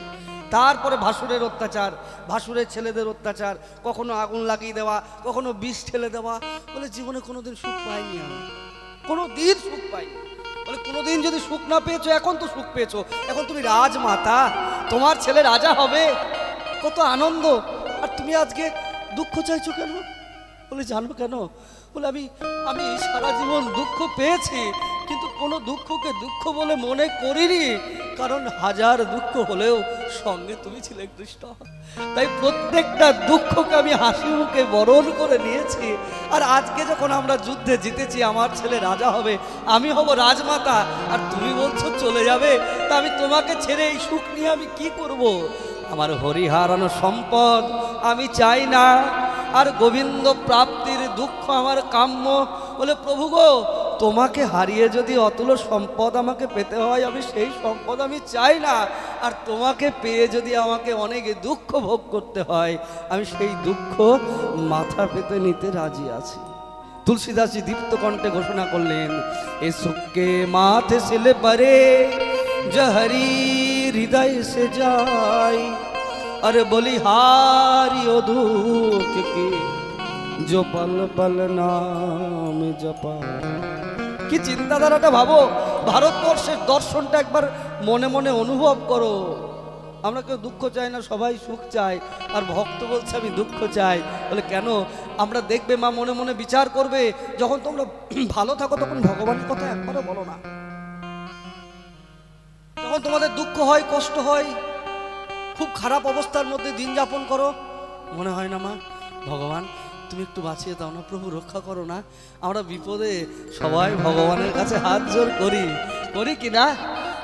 Speaker 1: তারপরে ভাসুরের অত্যাচার, ভাসুরের ছেলেদের অত্যাচার, কখনো আগুন লাগিয়ে দেওয়া, কখনো বিষ ঠেলে দেওয়া। বলে জীবনে কোনোদিন সুখ পাইনি আমি, কোনোদিন সুখ পাইনি। বলে কোনোদিন যদি সুখ না পেয়েছো, এখন তো সুখ পেয়েছো, এখন তুমি রাজমাতা, তোমার ছেলে রাজা হবে, কত আনন্দ। আর তুমি আজকে দুঃখ চাইছো কেন? বলে জানো কেন? বলে আমি সারা জীবন দুঃখ পেয়েছি, কিন্তু কোনো দুঃখকে দুঃখ বলে মনে করিনি, কারণ হাজার দুঃখ হলেও সঙ্গে তুমি ছিলে কৃষ্ণ। তাই প্রত্যেকটা দুঃখকে আমি হাসি মুখে বরণ করে নিয়েছি। আর আজকে যখন আমরা যুদ্ধে জিতেছি, আমার ছেলে রাজা হবে, আমি হব রাজমাতা, আর তুমি বলছো চলে যাবে, তা আমি তোমাকে ছেড়ে এই সুখ নিয়ে আমি কি করব? আমার হরিহারানো সম্পদ আমি চাই না, আর গোবিন্দ প্রাপ্তির দুঃখ আমার কাম্য। বলে প্রভু গো, তোমাকে হারিয়ে যদি অতুল সম্পদ আমাকে পেতে হয়, আমি সেই সম্পদ আমি চাই না। আর তোমাকে পেয়ে যদি আমাকে অনেক দুঃখ ভোগ করতে হয়, আমি সেই দুঃখ মাথা পেতে নিতে রাজি আছি। তুলসীদাসজি দীপ্ত কণ্ঠে ঘোষণা করলেন, এ সুখকে মাথে সিলে পরে জহরি হৃদয় সে যায়, अरे बलिहारी ओ दुख की जो पल पल नाम जपा। কি চিন্তাধারাটা ভাবো, ভারতবর্ষের দর্শনটা একবার মনে মনে অনুভব করো। আমরা কেউ দুঃখ চাই না, সবাই সুখ চাই, আর ভক্ত বলছে আমি দুঃখ চাই। বলে কেন? আমরা দেখবে মা মনে মনে বিচার করবে, যখন তোমরা ভালো থাকো তখন ভগবানের কথা একবারও বলো না। যখন তোমাদের দুঃখ হয়, কষ্ট হয়, খুব খারাপ অবস্থার মধ্যে দিন যাপন করো, মনে হয় না মা ভগবান তুমি একটু বাঁচিয়ে দাও না, প্রভু রক্ষা করো না। আমরা বিপদে সবাই ভগবানের কাছে হাত জোর করি, করি কি না?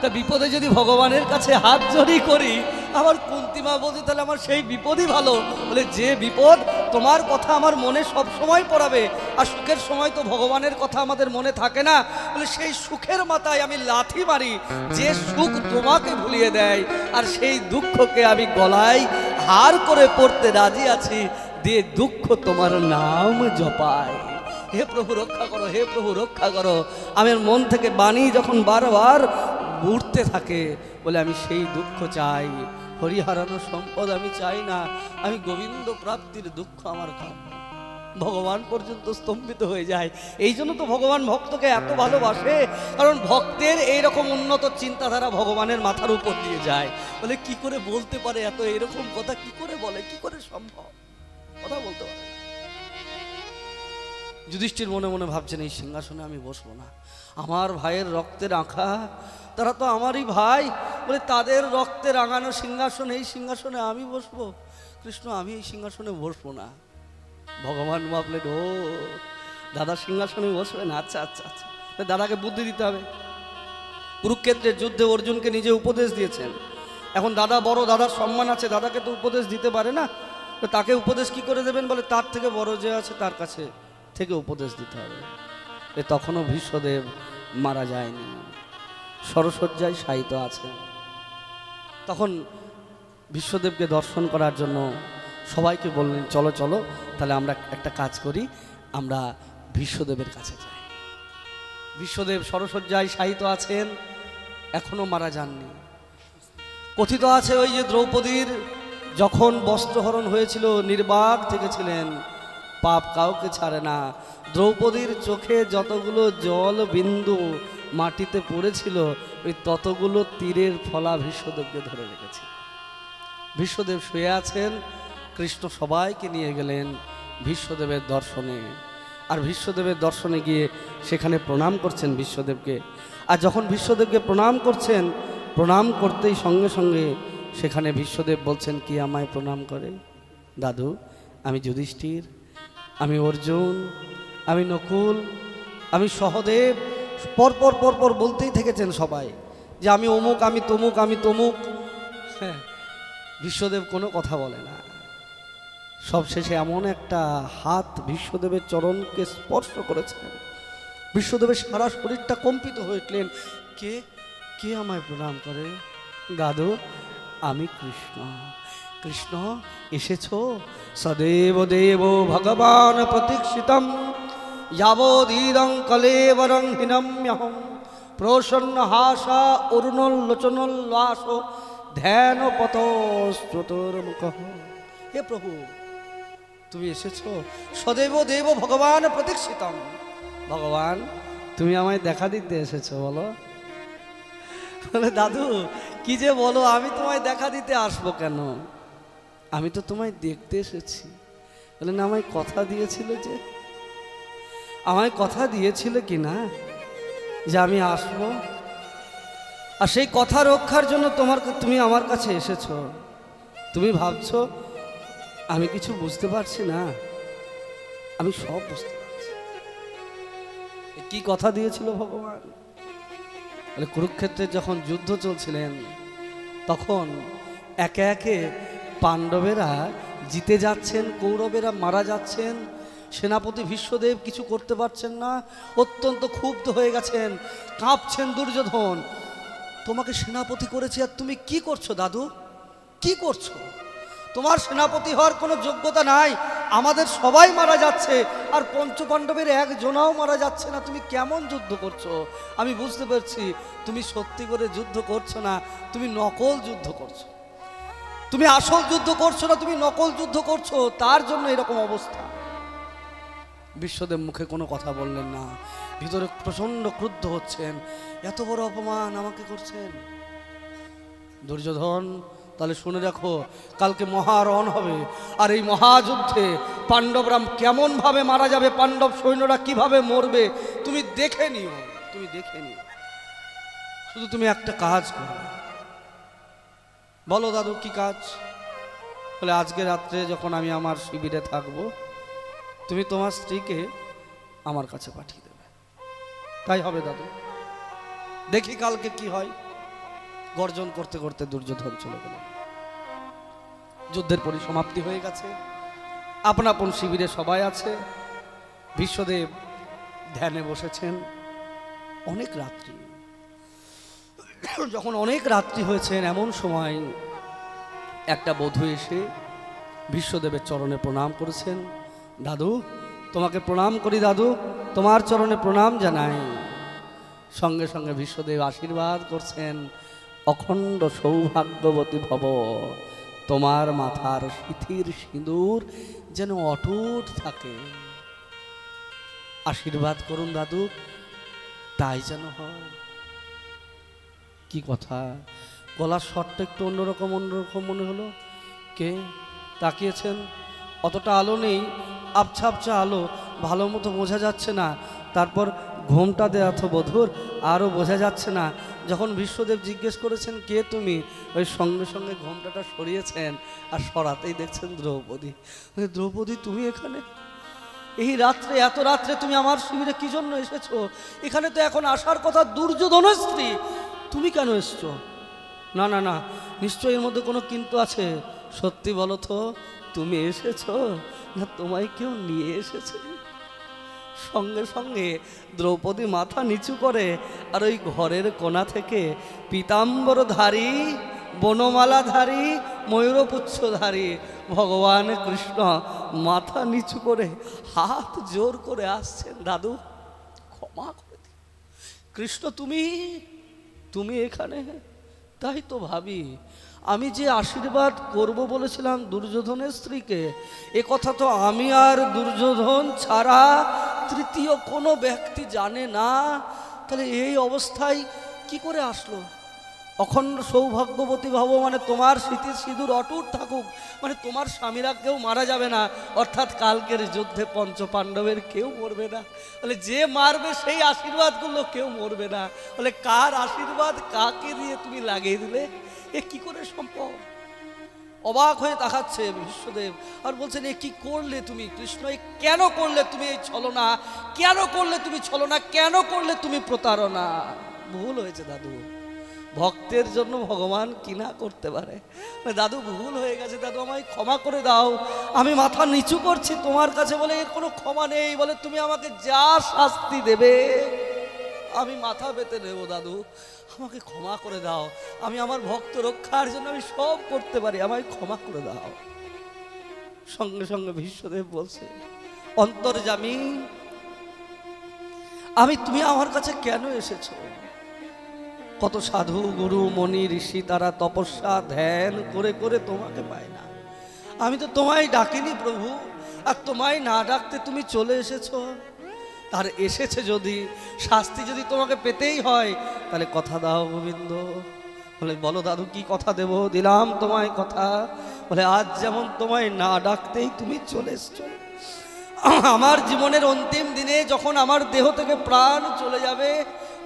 Speaker 1: তা বিপদে যদি ভগবানের কাছে হাত জোরই করি, আমার কুন্তিমা বলছে তাহলে আমার সেই বিপদই ভালো। বলে যে বিপদ তোমার কথা আমার মনে সব সময় পড়াবে, আর সুখের সময় তো ভগবানের কথা আমাদের মনে থাকে না। বলে সেই সুখের মাথায় আমি লাথি মারি, যে সুখ তোমাকে ভুলিয়ে দেয়, আর সেই দুঃখকে আমি গলায় হার করে পড়তে রাজি আছি, দিয়ে দুঃখ তোমার নাম জপায়। হে প্রভু রক্ষা করো, হে প্রভু রক্ষা করো। আমার মন থেকে বাণী যখন বারবার উঠতে থাকে, বলে আমি সেই দুঃখ চাই, হরিহারানো সম্পদ আমি চাই না, আমি গোবিন্দ প্রাপ্তির দুঃখ আমার কাম। ভগবান পর্যন্ত স্তম্ভিত হয়ে যায়। এই জন্য তো ভগবান ভক্তকে এত ভালোবাসে, কারণ ভক্তের এইরকম উন্নত চিন্তাধারা ভগবানের মাথার উপর দিয়ে যায়। বলে কি করে বলতে পারে এত এরকম কথা, কি করে বলে, কি করে সম্ভব? কথা বলতে পারে। যুধিষ্ঠির মনে মনে ভাবছেন এই সিংহাসনে আমি বসবো না, আমার ভাইয়ের রক্তে রাখা, তারা তো আমারই ভাই, বলে তাদের রক্তে রাঙানো সিংহাসন, এই সিংহাসনে আমি বসবো? কৃষ্ণ আমি এই সিংহাসনে বসবো না। ভগবান ভাবলেন ও দাদা সিংহাসনে বসবেন, আচ্ছা আচ্ছা আচ্ছা, দাদাকে বুদ্ধি দিতে হবে। কুরুক্ষেত্রের যুদ্ধে অর্জুনকে নিজে উপদেশ দিয়েছেন, এখন দাদা বড়, দাদার সম্মান আছে, দাদাকে তো উপদেশ দিতে পারে না, তো তাকে উপদেশ কি করে দেবেন? বলে তার থেকে বড় যে আছে তার কাছে থেকে উপদেশ দিতে হবে। তখনও ভীষ্মদেব মারা যায়নি, সরসজ্জায় শায়িত আছেন। তখন ভীষ্মদেবকে দর্শন করার জন্য সবাইকে বললেন চলো চলো তাহলে আমরা একটা কাজ করি, আমরা ভীষ্মদেবের কাছে যাই। ভীষ্মদেব সরসজ্জায় শায়িত আছেন, এখনো মারা যাননি। কথিত আছে ওই যে দ্রৌপদীর যখন বস্ত্রহরণ হয়েছিল, নির্বাক থেকেছিলেন, পাপ কাউকে ছাড়ে না। দ্রৌপদীর চোখে যতগুলো জল বিন্দু মাটিতে পড়েছিল, ওই ততগুলো তীরের ফলা ভীষ্মদেবকে ধরে রেখেছে। ভীষ্মদেব শুয়ে আছেন, কৃষ্ণ সবাইকে নিয়ে গেলেন ভীষ্মদেবের দর্শনে। আর ভীষ্মদেবের দর্শনে গিয়ে সেখানে প্রণাম করছেন ভীষ্মদেবকে। আর যখন ভীষ্মদেবকে প্রণাম করছেন, প্রণাম করতেই সঙ্গে সঙ্গে সেখানে ভীষ্মদেব বলছেন কি আমায় প্রণাম করে? দাদু আমি যুধিষ্ঠির, আমি অর্জুন, আমি নকুল, আমি সহদেব। পরপর পরপর বলতেই থেকেছেন সবাই যে আমি অমুক, আমি তমুক, আমি তমুক। হ্যাঁ, ভীষ্মদেব কোনো কথা বলে না। সবশেষে এমন একটা হাত ভীষ্মদেবের চরণকে স্পর্শ করেছেন, ভীষ্মদেবের সারা শরীরটা কম্পিত হয়ে উঠলেন। কে কে আমায় প্রণাম করে? দাদু আমি কৃষ্ণ। কৃষ্ণ এসেছো? সদেব দেব ভগবান প্রতীক্ষিতম যাবদীদং কলেবরং হিনম্যহম প্রসন্ন হাসা অরুণোল্লোচনোল্লাস ধ্যান পতশ্রুতর্মুখ। হে প্রভু তুমি এসেছো, সদেব দেব ভগবান প্রতীক্ষিতম। ভগবান তুমি আমায় দেখা দিতে এসেছো বলো? বলে দাদু কি যে বলো, আমি তোমায় দেখা দিতে আসবো কেন? আমি তো তোমায় দেখতে এসেছি। বলে না আমায় কথা দিয়েছিলে যে, আমায় কথা দিয়েছিলে কি না? যে আমি আসবো, আর সেই কথা রক্ষার জন্য তুমি আমার কাছে এসেছো। তুমি ভাবছো আমি কিছু বুঝতে পারছি না? আমি সব বুঝতে পারছি। কি কথা দিয়েছিল ভগবান? কুরুক্ষেত্রে যখন যুদ্ধ চলছিলেন তখন একে একে পাণ্ডবেরা জিতে যাচ্ছেন, কৌরবেরা মারা যাচ্ছেন। সেনাপতি ভীষ্মদেব কিছু করতে পারছেন না, অত্যন্ত ক্ষুব্ধ হয়ে গেছেন, কাঁপছেন দুর্যোধন। তোমাকে সেনাপতি করেছি আর তুমি কি করছো দাদু? কি করছো? তোমার সেনাপতি হওয়ার কোনো যোগ্যতা নাই, আমাদের সবাই মারা যাচ্ছে আর পঞ্চপাণ্ডবের একজনাও মারা যাচ্ছে না, তুমি কেমন যুদ্ধ করছো? আমি বুঝতে পারছি তুমি সত্যি করে যুদ্ধ করছো না, তুমি নকল যুদ্ধ করছো। তুমি আসল যুদ্ধ করছো না, তুমি নকল যুদ্ধ করছো, তার জন্য এরকম অবস্থা। বিশ্বদেব মুখে কোনো কথা বললেন না, ভিতরে প্রচন্ড ক্রুদ্ধ হচ্ছেন, এত বড় অপমান আমাকে করছেন। দুর্যোধন, তাহলে শুনে রাখো, কালকে মহারণ হবে, আর এই মহাযুদ্ধে পাণ্ডবরা কেমন ভাবে মারা যাবে, পাণ্ডব সৈন্যরা কিভাবে মরবে তুমি দেখে নিও, তুমি দেখে নিও। শুধু তুমি একটা কাজ করো। বলো দাদু কি কাজ? বলে আজকে রাত্রে যখন আমি আমার শিবিরে থাকবো, তুমি তোমার স্ত্রীকে আমার কাছে পাঠিয়ে দেবে। তাই হবে দাদু, দেখি কালকে কি হয়। গর্জন করতে করতে দুর্যোধন চলে গেল। যুদ্ধের পরিসমাপ্তি হয়ে গেছে, আপন আপন শিবিরে সবাই আছে। ভীষ্মদেব ধ্যানে বসেছেন। অনেক রাত্রি, যখন অনেক রাত্রি হয়েছেন এমন সময় একটা বধূ এসে ভীষ্মদেবের চরণে প্রণাম করেছেন। দাদু তোমাকে প্রণাম করি, দাদু তোমার চরণে প্রণাম জানাই। সঙ্গে সঙ্গে ভীষ্মদেব আশীর্বাদ করছেন, অখণ্ড সৌভাগ্যবতী ভব, তোমার মাথার সিথির সিঁদুর যেন অটুট থাকে। আশীর্বাদ করুন দাদু, তাই যেন হয়। কি কথা, গলার স্বরটা একটু অন্যরকম মনে হলো। কে তাকিয়েছেন? অতটা আলো নেই, আবছা আবছা আলো, ভালো মতো বোঝা যাচ্ছে না। তারপর ঘোমটা দেওয়া তো বধূর, আরও বোঝা যাচ্ছে না। যখন ভীষ্মদেব জিজ্ঞেস করেছেন কে তুমি, ওই সঙ্গে সঙ্গে ঘোমটাটা সরিয়েছেন, আর সরাতেই দেখছেন দ্রৌপদী। দ্রৌপদী তুমি এখানে? এই রাত্রে, এত রাত্রে তুমি আমার শিবিরে কি জন্য এসেছো? এখানে তো এখন আসার কথা দুর্যোধনের স্ত্রী, তুমি কেন এসছো? না না না, নিশ্চয়ই এর মধ্যে কোনো কিন্তু আছে। সত্যি বলো তো, তুমি এসেছো না তোমায় কেউ নিয়ে এসেছে? সঙ্গে সঙ্গে দ্রৌপদী মাথা নিচু করে, আর ওই ঘরের কোণা থেকে পীতাম্বরধারী, বনমালাধারী, ময়ূরপুচ্ছধারী ভগবান কৃষ্ণ মাথা নিচু করে হাত জোর করে আসছেন, দাদু ক্ষমা করে দিন। কৃষ্ণ তুমি এখানে? তাই তো ভাবি, আমি যে আশীর্বাদ করব বলেছিলাম দুর্যোধনের স্ত্রীকে, এ কথা তো আমি আর দুর্যোধন ছাড়া তৃতীয় কোনো ব্যক্তি জানে না। তাহলে এই অবস্থায় কি করে আসলো? অখণ্ড সৌভাগ্যবতী ভাব মানে তোমার স্মৃতির সিঁদুর অটুট থাকুক, মানে তোমার স্বামীরা কেউ মারা যাবে না, অর্থাৎ কালকের যুদ্ধে পঞ্চপাণ্ডবের কেউ মরবে না। বলে যে মারবে সেই আশীর্বাদ করলো, কেউ মরবে না। বলে কার আশীর্বাদ কাকে দিয়ে তুমি লাগিয়ে দিলে? এ কি করে সম্ভব? অবাক হয়ে তাকাচ্ছে ভীষ্মদেব, আর বলছেন এ কি করলে তুমি কৃষ্ণ? কেন করলে তুমি এই ছলনা? কেন করলে তুমি ছলনা? কেন করলে তুমি প্রতারণা? ভুল হয়েছে দাদু, ভক্তের জন্য ভগবান কি না করতে পারে। দাদু ভুল হয়ে গেছে, দাদু আমায় ক্ষমা করে দাও, আমি মাথা নিচু করছি তোমার কাছে। বলে এর কোনো ক্ষমা নেই, বলে তুমি আমাকে যা শাস্তি দেবে আমি মাথা পেতে নেব, দাদু আমাকে ক্ষমা করে দাও, আমি আমার ভক্ত রক্ষার জন্য আমি সব করতে পারি, আমায় ক্ষমা করে দাও। সঙ্গে সঙ্গে ভীষ্মদেব বলছে, অন্তর্যামী তুমি আমার কাছে কেন এসেছো? কত সাধু গুরু মনি ঋষি তারা তপস্যা ধ্যান করে করে তোমাকে পায় না, আমি তো তোমায় ডাকিনি প্রভু, আর তোমায় না ডাকতে তুমি চলে এসেছো। আর এসেছে যদি, শাস্তি যদি তোমাকে পেতেই হয়, তাহলে কথা দাও গোবিন্দ। বলে বলো দাদু কি কথা দেব? দিলাম তোমায় কথা। বলে আজ যেমন তোমায় না ডাকতেই তুমি চলে এসছো, আমার জীবনের অন্তিম দিনে যখন আমার দেহ থেকে প্রাণ চলে যাবে,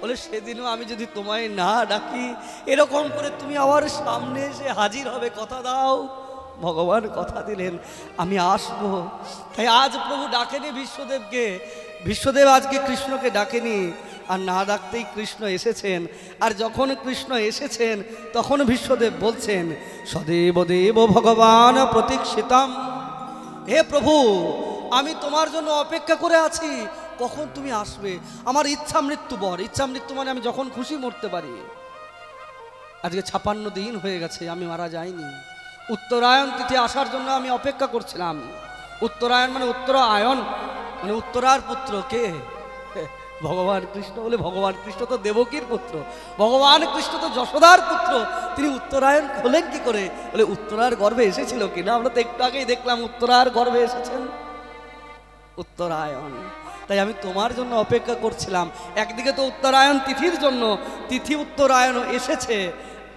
Speaker 1: বলে সেদিনও আমি যদি তোমায় না ডাকি, এরকম করে তুমি আমার সামনে এসে হাজির হবে, কথা দাও। ভগবান কথা দিলেন আমি আসবো। তাই আজ প্রভু ডাকেনি বিশ্বদেবকে, বিশ্বদেব আজকে কৃষ্ণকে ডাকেনি, আর না ডাকতেই কৃষ্ণ এসেছেন। আর যখন কৃষ্ণ এসেছেন তখন বিশ্বদেব বলছেন সদেব দেব ভগবান প্রতীক্ষিতাম, হে প্রভু আমি তোমার জন্য অপেক্ষা করে আছি, কখন তুমি আসবে। আমার ইচ্ছা মৃত্যু বর, ইচ্ছা মৃত্যু মানে আমি যখন খুশি মরতে পারি। আজকে 56 দিন হয়ে গেছে আমি মারা যাইনি। উত্তরায়ণ তিথি আসার জন্য আমি অপেক্ষা করছিলাম। উত্তরায়ণ মানে উত্তরায়ণ মানে উত্তরার পুত্র কে? ভগবান কৃষ্ণ। বলে ভগবান কৃষ্ণ তো দেবকীর পুত্র, ভগবান কৃষ্ণ তো যশোদার পুত্র, তিনি উত্তরায়ণ হলেন কি করে? বলে উত্তরার গর্ভে এসেছিল কিনা? আমরা তো একটু আগেই দেখলাম উত্তরার গর্ভে এসেছেন উত্তরায়ণ। তাই আমি তোমার জন্য অপেক্ষা করছিলাম। একদিকে তো উত্তরায়ণ তিথির জন্য, তিথি উত্তরায়ণ এসেছে,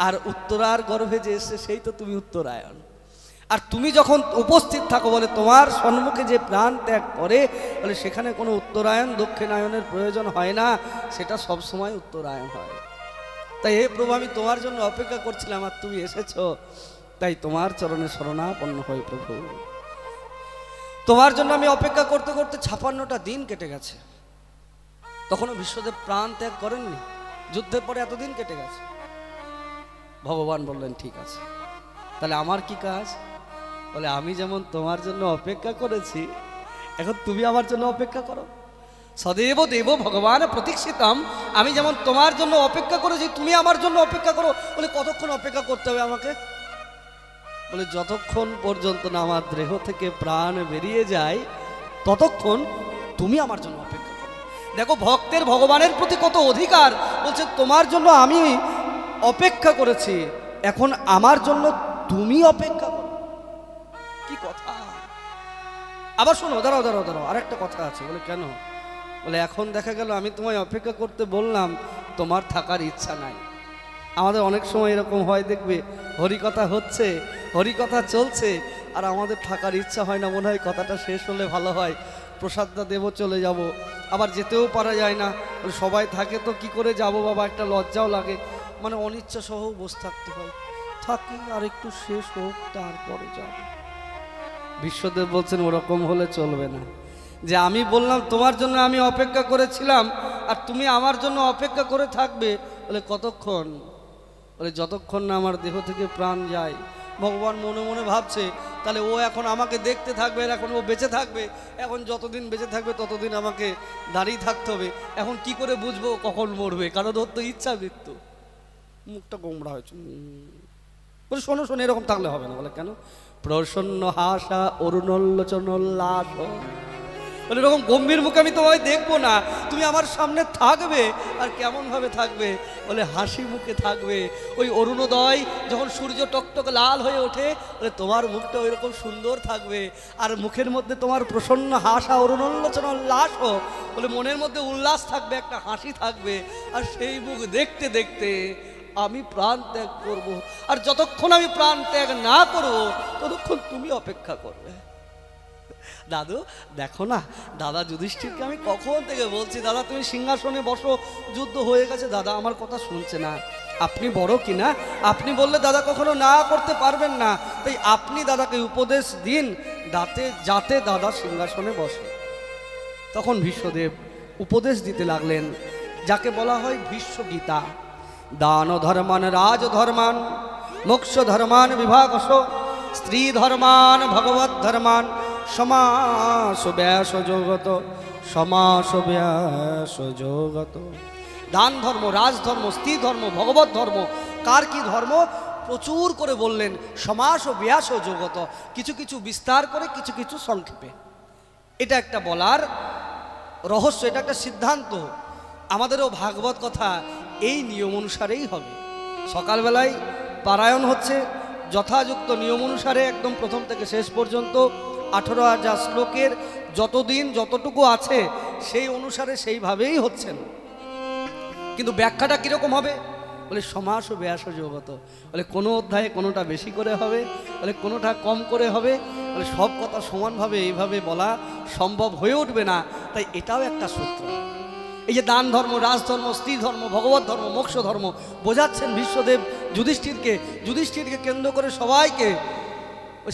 Speaker 1: আর উত্তরার গর্ভে যে এসেছে সেই তো তুমি উত্তরায়ণ। আর তুমি যখন উপস্থিত থাকো, বলে তোমার সম্মুখে যে প্রাণ ত্যাগ করে, বলে সেখানে কোনো উত্তরায়ণ দক্ষিণায়নের প্রয়োজন হয় না, সেটা সব সময় উত্তরায়ণ হয়। তাই হে প্রভু আমি তোমার জন্য অপেক্ষা করছিলাম, আর তুমি এসেছো, তাই তোমার চরণে শরণাপন্ন হই প্রভু। তোমার জন্য আমি অপেক্ষা করতে করতে 56টা দিন কেটে গেছে, তখনও বিশ্বদেব প্রাণ ত্যাগ করেননি। যুদ্ধের পরে এতদিন কেটে গেছে। ভগবান বললেন ঠিক আছে, তাহলে আমার কি কাজ? বলে আমি যেমন তোমার জন্য অপেক্ষা করেছি, এখন তুমি আমার জন্য অপেক্ষা করো। সদেব দেব ভগবান প্রতীক্ষিতাম, আমি যেমন তোমার জন্য অপেক্ষা করেছি তুমি আমার জন্য অপেক্ষা করো। বলে কতক্ষণ অপেক্ষা করতে হবে আমাকে? বলে যতক্ষণ পর্যন্ত না আমার দেহ থেকে প্রাণ বেরিয়ে যায় ততক্ষণ তুমি আমার জন্য অপেক্ষা করো। দেখো ভক্তের ভগবানের প্রতি কত অধিকার। বলছে তোমার জন্য আমি অপেক্ষা করেছি, এখন আমার জন্য তুমি অপেক্ষা করো। কি কথা! আবার শোনো, দাঁড়াও দাঁড়াও দাঁড়াও, আরেকটা কথা আছে। বলে কেন? বলে এখন দেখা গেল আমি তোমায় অপেক্ষা করতে বললাম, তোমার থাকার ইচ্ছা নাই। আমাদের অনেক সময় এরকম হয়, দেখবে হরিকথা হচ্ছে, হরিকথা চলছে, আর আমাদের থাকার ইচ্ছা হয় না, মনে হয় কথাটা শেষ হলে ভালো হয়, প্রসাদটা দেব চলে যাব। আবার যেতেও পারা যায় না, সবাই থাকে তো কি করে যাব বাবা, একটা লজ্জাও লাগে, মানে অনিচ্ছা সহ বসে থাকতে হয়। থাকি আর একটু শেষ হোক তারপরে যাব। বিশ্বদেব বলছেন ওরকম হলে চলবে না, যে আমি বললাম তোমার জন্য আমি অপেক্ষা করেছিলাম আর তুমি আমার জন্য অপেক্ষা করে থাকবে। বলে কতক্ষণ? বলে যতক্ষণ না আমার দেহ থেকে প্রাণ যায়। ভগবান মনে মনে ভাবছে তাহলে ও এখন আমাকে দেখতে থাকবে, এখন ও বেঁচে থাকবে, এখন যতদিন বেঁচে থাকবে ততদিন আমাকে দাঁড়িয়ে থাকতে হবে। এখন কি করে বুঝবো কখন মরবে? কারণ ওর তো ইচ্ছা মৃত্যু। মুখটা গোমড়া হয়েছে। বলে শোনো শোনো, এরকম থাকলে হবে না। বলে কেন? প্রসন্ন হাসা অরুণোল্লোচনোল্লাস। বলে এরকম গম্ভীর মুখে আমি তোমায় দেখবো না, তুমি আমার সামনে থাকবে। আর কেমন ভাবে থাকবে? বলে হাসি মুখে থাকবে। ওই অরুণোদয় যখন সূর্য টকটক লাল হয়ে ওঠে, বলে তোমার মুখটা ওই রকম সুন্দর থাকবে, আর মুখের মধ্যে তোমার প্রসন্ন হাসা অরুণোল্লোচনোল্লাস। বলে মনের মধ্যে উল্লাস থাকবে, একটা হাসি থাকবে, আর সেই মুখ দেখতে দেখতে আমি প্রাণ ত্যাগ করব। আর যতক্ষণ আমি প্রাণ ত্যাগ না করব ততক্ষণ তুমি অপেক্ষা করবে। দাদু দেখো না, দাদা যুধিষ্ঠিরকে আমি কখন থেকে বলছি দাদা তুমি সিংহাসনে বসো, যুদ্ধ হয়ে গেছে, দাদা আমার কথা শুনছে না। আপনি বড় কিনা, আপনি বললে দাদা কখনো না করতে পারবেন না, তাই আপনি দাদাকে উপদেশ দিন যাতে দাদা সিংহাসনে বসে। তখন ভীষ্মদেব উপদেশ দিতে লাগলেন, যাকে বলা হয় বিশ্বগীতা। দান ধর্মান রাজ ধর্মান মোক্ষ ধর্মান বিভাগস স্ত্রী ধর্মান ভগবত ধর্মান সমাস ব্যাস যোগত সমাস ব্যাস যোগত। দান ধর্ম, রাজধর্ম, স্ত্রী ধর্ম, ভগবত ধর্ম, কার কি ধর্ম প্রচুর করে বললেন। সমাস ও ব্যাস ও যোগত, কিছু কিছু বিস্তার করে, কিছু কিছু সংক্ষেপে। এটা একটা বলার রহস্য, এটা একটা সিদ্ধান্ত। আমাদেরও ভাগবত কথা এই নিয়ম অনুসারেই হবে। সকালবেলায় পারায়ণ হচ্ছে যথাযুক্ত নিয়ম অনুসারে, একদম প্রথম থেকে শেষ পর্যন্ত 18,000 শ্লোকের যতদিন যতটুকু আছে সেই অনুসারে সেইভাবেই হচ্ছেন। কিন্তু ব্যাখ্যাটা কীরকম হবে? বলে সমাস ও ব্যাস যোগত। বলে কোনো অধ্যায়ে কোনোটা বেশি করে হবে, বলে কোনোটা কম করে হবে, বলে সব কথা সমানভাবে এইভাবে বলা সম্ভব হয়ে উঠবে না। তাই এটাও একটা সূত্র। এই যে দান ধর্ম, রাজধর্ম, স্ত্রী ধর্ম, ভগবত ধর্ম, মোক্ষ ধর্ম বোঝাচ্ছেন ভীষ্মদেব যুধিষ্ঠিরকে কেন্দ্র করে সবাইকে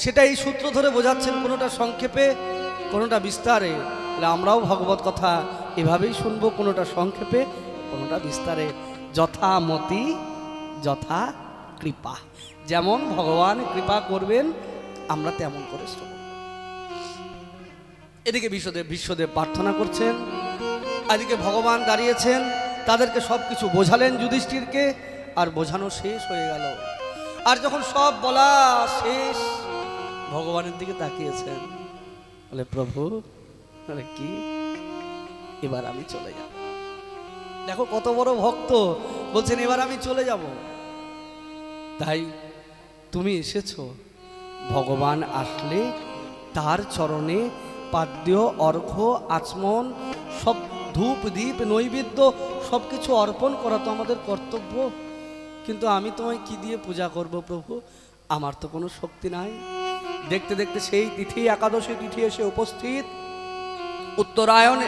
Speaker 1: সেটা এই সূত্র ধরে বোঝাচ্ছেন, কোনোটা সংক্ষেপে কোনোটা বিস্তারে। আমরাও ভগবত কথা এভাবেই শুনবো, কোনোটা সংক্ষেপে কোনোটা বিস্তারে, যথামতি যথা কৃপা। যেমন ভগবান কৃপা করবেন আমরা তেমন করে শ্রবণ। এদিকে বিশ্বদেব প্রার্থনা করছেন, এদিকে ভগবান দাঁড়িয়েছেন, তাদেরকে সব কিছু বোঝালেন যুধিষ্ঠিরকে, আর বোঝানো শেষ হয়ে গেল। আর যখন সব বলা শেষ, ভগবানের দিকে তাকিয়েছেন, বলে প্রভু বলে কি, এবার আমি চলে যাব। দেখো কত বড় ভক্ত, বলছেন এবার আমি চলে যাব। তাই তুমি এসেছো, ভগবান আসলে তার চরণে পাদ্য, অর্ঘ্য, আচমন, সব ধূপ দীপ নৈবেদ্য সব কিছু অর্পণ করা তো আমাদের কর্তব্য। কিন্তু আমি তোমায় কি দিয়ে পূজা করব প্রভু, আমার তো কোনো শক্তি নাই। দেখতে দেখতে সেই তিথি, একাদশী তিথি এসে উপস্থিত, উত্তরায়ণ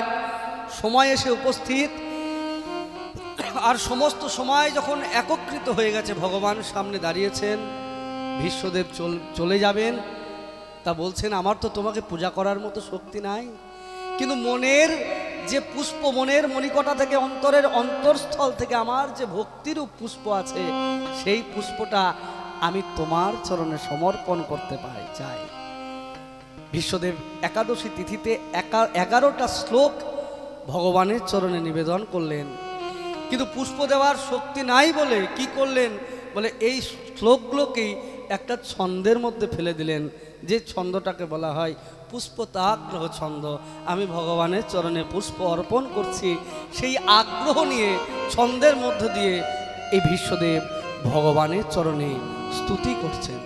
Speaker 1: সময় এসে উপস্থিত, আর সমস্ত সময় যখন একত্রিত হয়ে গেছে, ভগবান সামনে দাঁড়িয়েছেন, ভীষ্মদেব চলে যাবেন, তা বলছেন আমার তো তোমাকে পূজা করার মতো শক্তি নাই, কিন্তু মনের যে পুষ্প, মনের মণিকটা থেকে, অন্তরের অন্তরস্থল থেকে আমার যে ভক্তিরূপ পুষ্প আছে, সেই পুষ্পটা আমি তোমার চরণে সমর্পণ করতে চাই। ভীষ্মদেব একাদশী তিথিতে 11টা শ্লোক ভগবানের চরণে নিবেদন করলেন, কিন্তু পুষ্প দেওয়ার শক্তি নাই বলে কি করলেন, বলে এই শ্লোকগুলোকেই একটা ছন্দের মধ্যে ফেলে দিলেন, যে ছন্দটাকে বলা হয় পুষ্পতাগ্রহ ছন্দ। আমি ভগবানের চরণে পুষ্প অর্পণ করছি, সেই আগ্রহ নিয়ে ছন্দের মধ্য দিয়ে এই ভীষ্মদেব ভগবানের চরণে স্তুতি করছেন।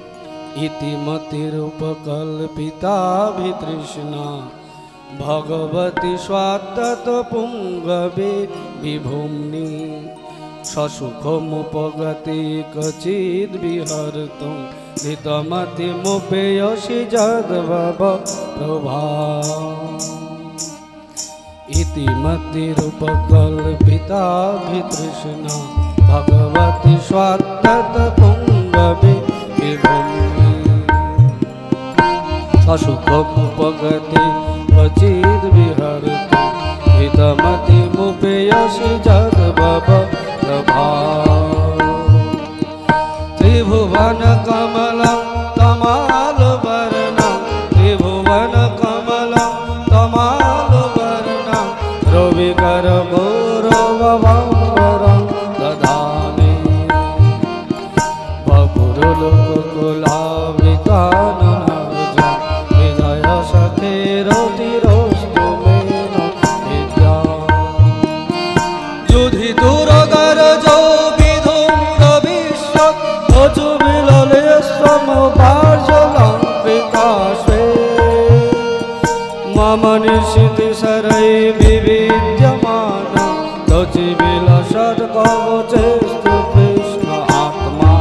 Speaker 1: ইতিমতিরূপকল্পিতা বিতৃষ্ণা ভগবতী স্বাত্তত পুঙ্গবে বিভূম্নি সসুখমুপগতি কচিদ বিহর্তুং ধিতমতিমুপেয়সি যদ্ভব প্রভা। ইতিমতিরূপকল্পিতা বিতৃষ্ণা ভগবতী স্বাত্তত পুঙ্গবে বিভূম্নি সসুখমুপগতি কচিদ বিহর্তুং ধিতমতিমুপেয়সি যদ্ভব প্রভা। ত্রিভুবন কমলং তমালবর্ণং ত্রিভুবন কমলং তমালবর্ণং রবিকর গৌরবম্বরং দদামি বপুরলোককুলাবৃতাননার্যং বিজয় সখেরতিরস্তু মেন বিদ্যা। যুধি দুরগরজো বিধুম্র বিশ্ব অচুবিললে সমবার্জলং বিকাশে মম নিশিতি সরৈ বিবিদ্যমানং তচিবিলাসৎ কবচেস্তু কৃষ্ণ আত্মা।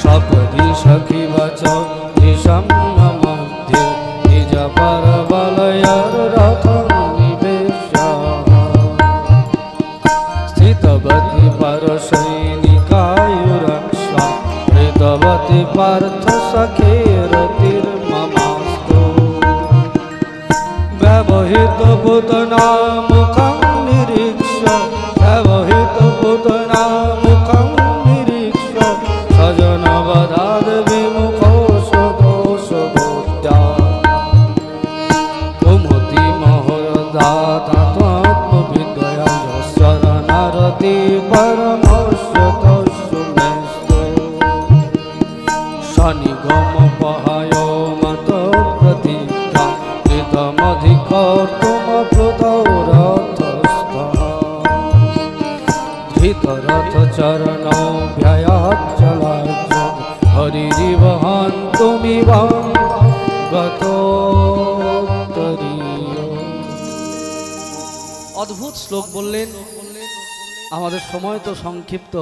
Speaker 1: সপদি সখি বচ দিশম মধ্যে নিজ পরবলয়র রথং নিবেশ্য স্থিতবতি পরসৈনিকায়ুরক্ষ্যা হৃতবতি পার্থ সখেরতির্মমাস্তু। ব্যবহিত পুতনা মুখং নিরীক্ষ্য ব্যবহিত পুতনা মুখং নিরীক্ষ্য স্বজনবধাদ বিমুখো সুদোষবোধ্যা। কুমতি মহোদাতাত্মবিদ্যয়া শরণারতি পরমস্য মেস্তু। শনিগমপহায় মত প্রতীক্ষা কৃতমধিকর্তুমপ্লুতৌ রথস্থः। ধৃতরথ চরণৌ ব্যয়াজ্জলাজ্জং হরিরিব হন্তুমিবং গতোত্তরীয়। অদ্ভুত শ্লোক বললেন। আমাদের সময় তো সংক্ষিপ্ত,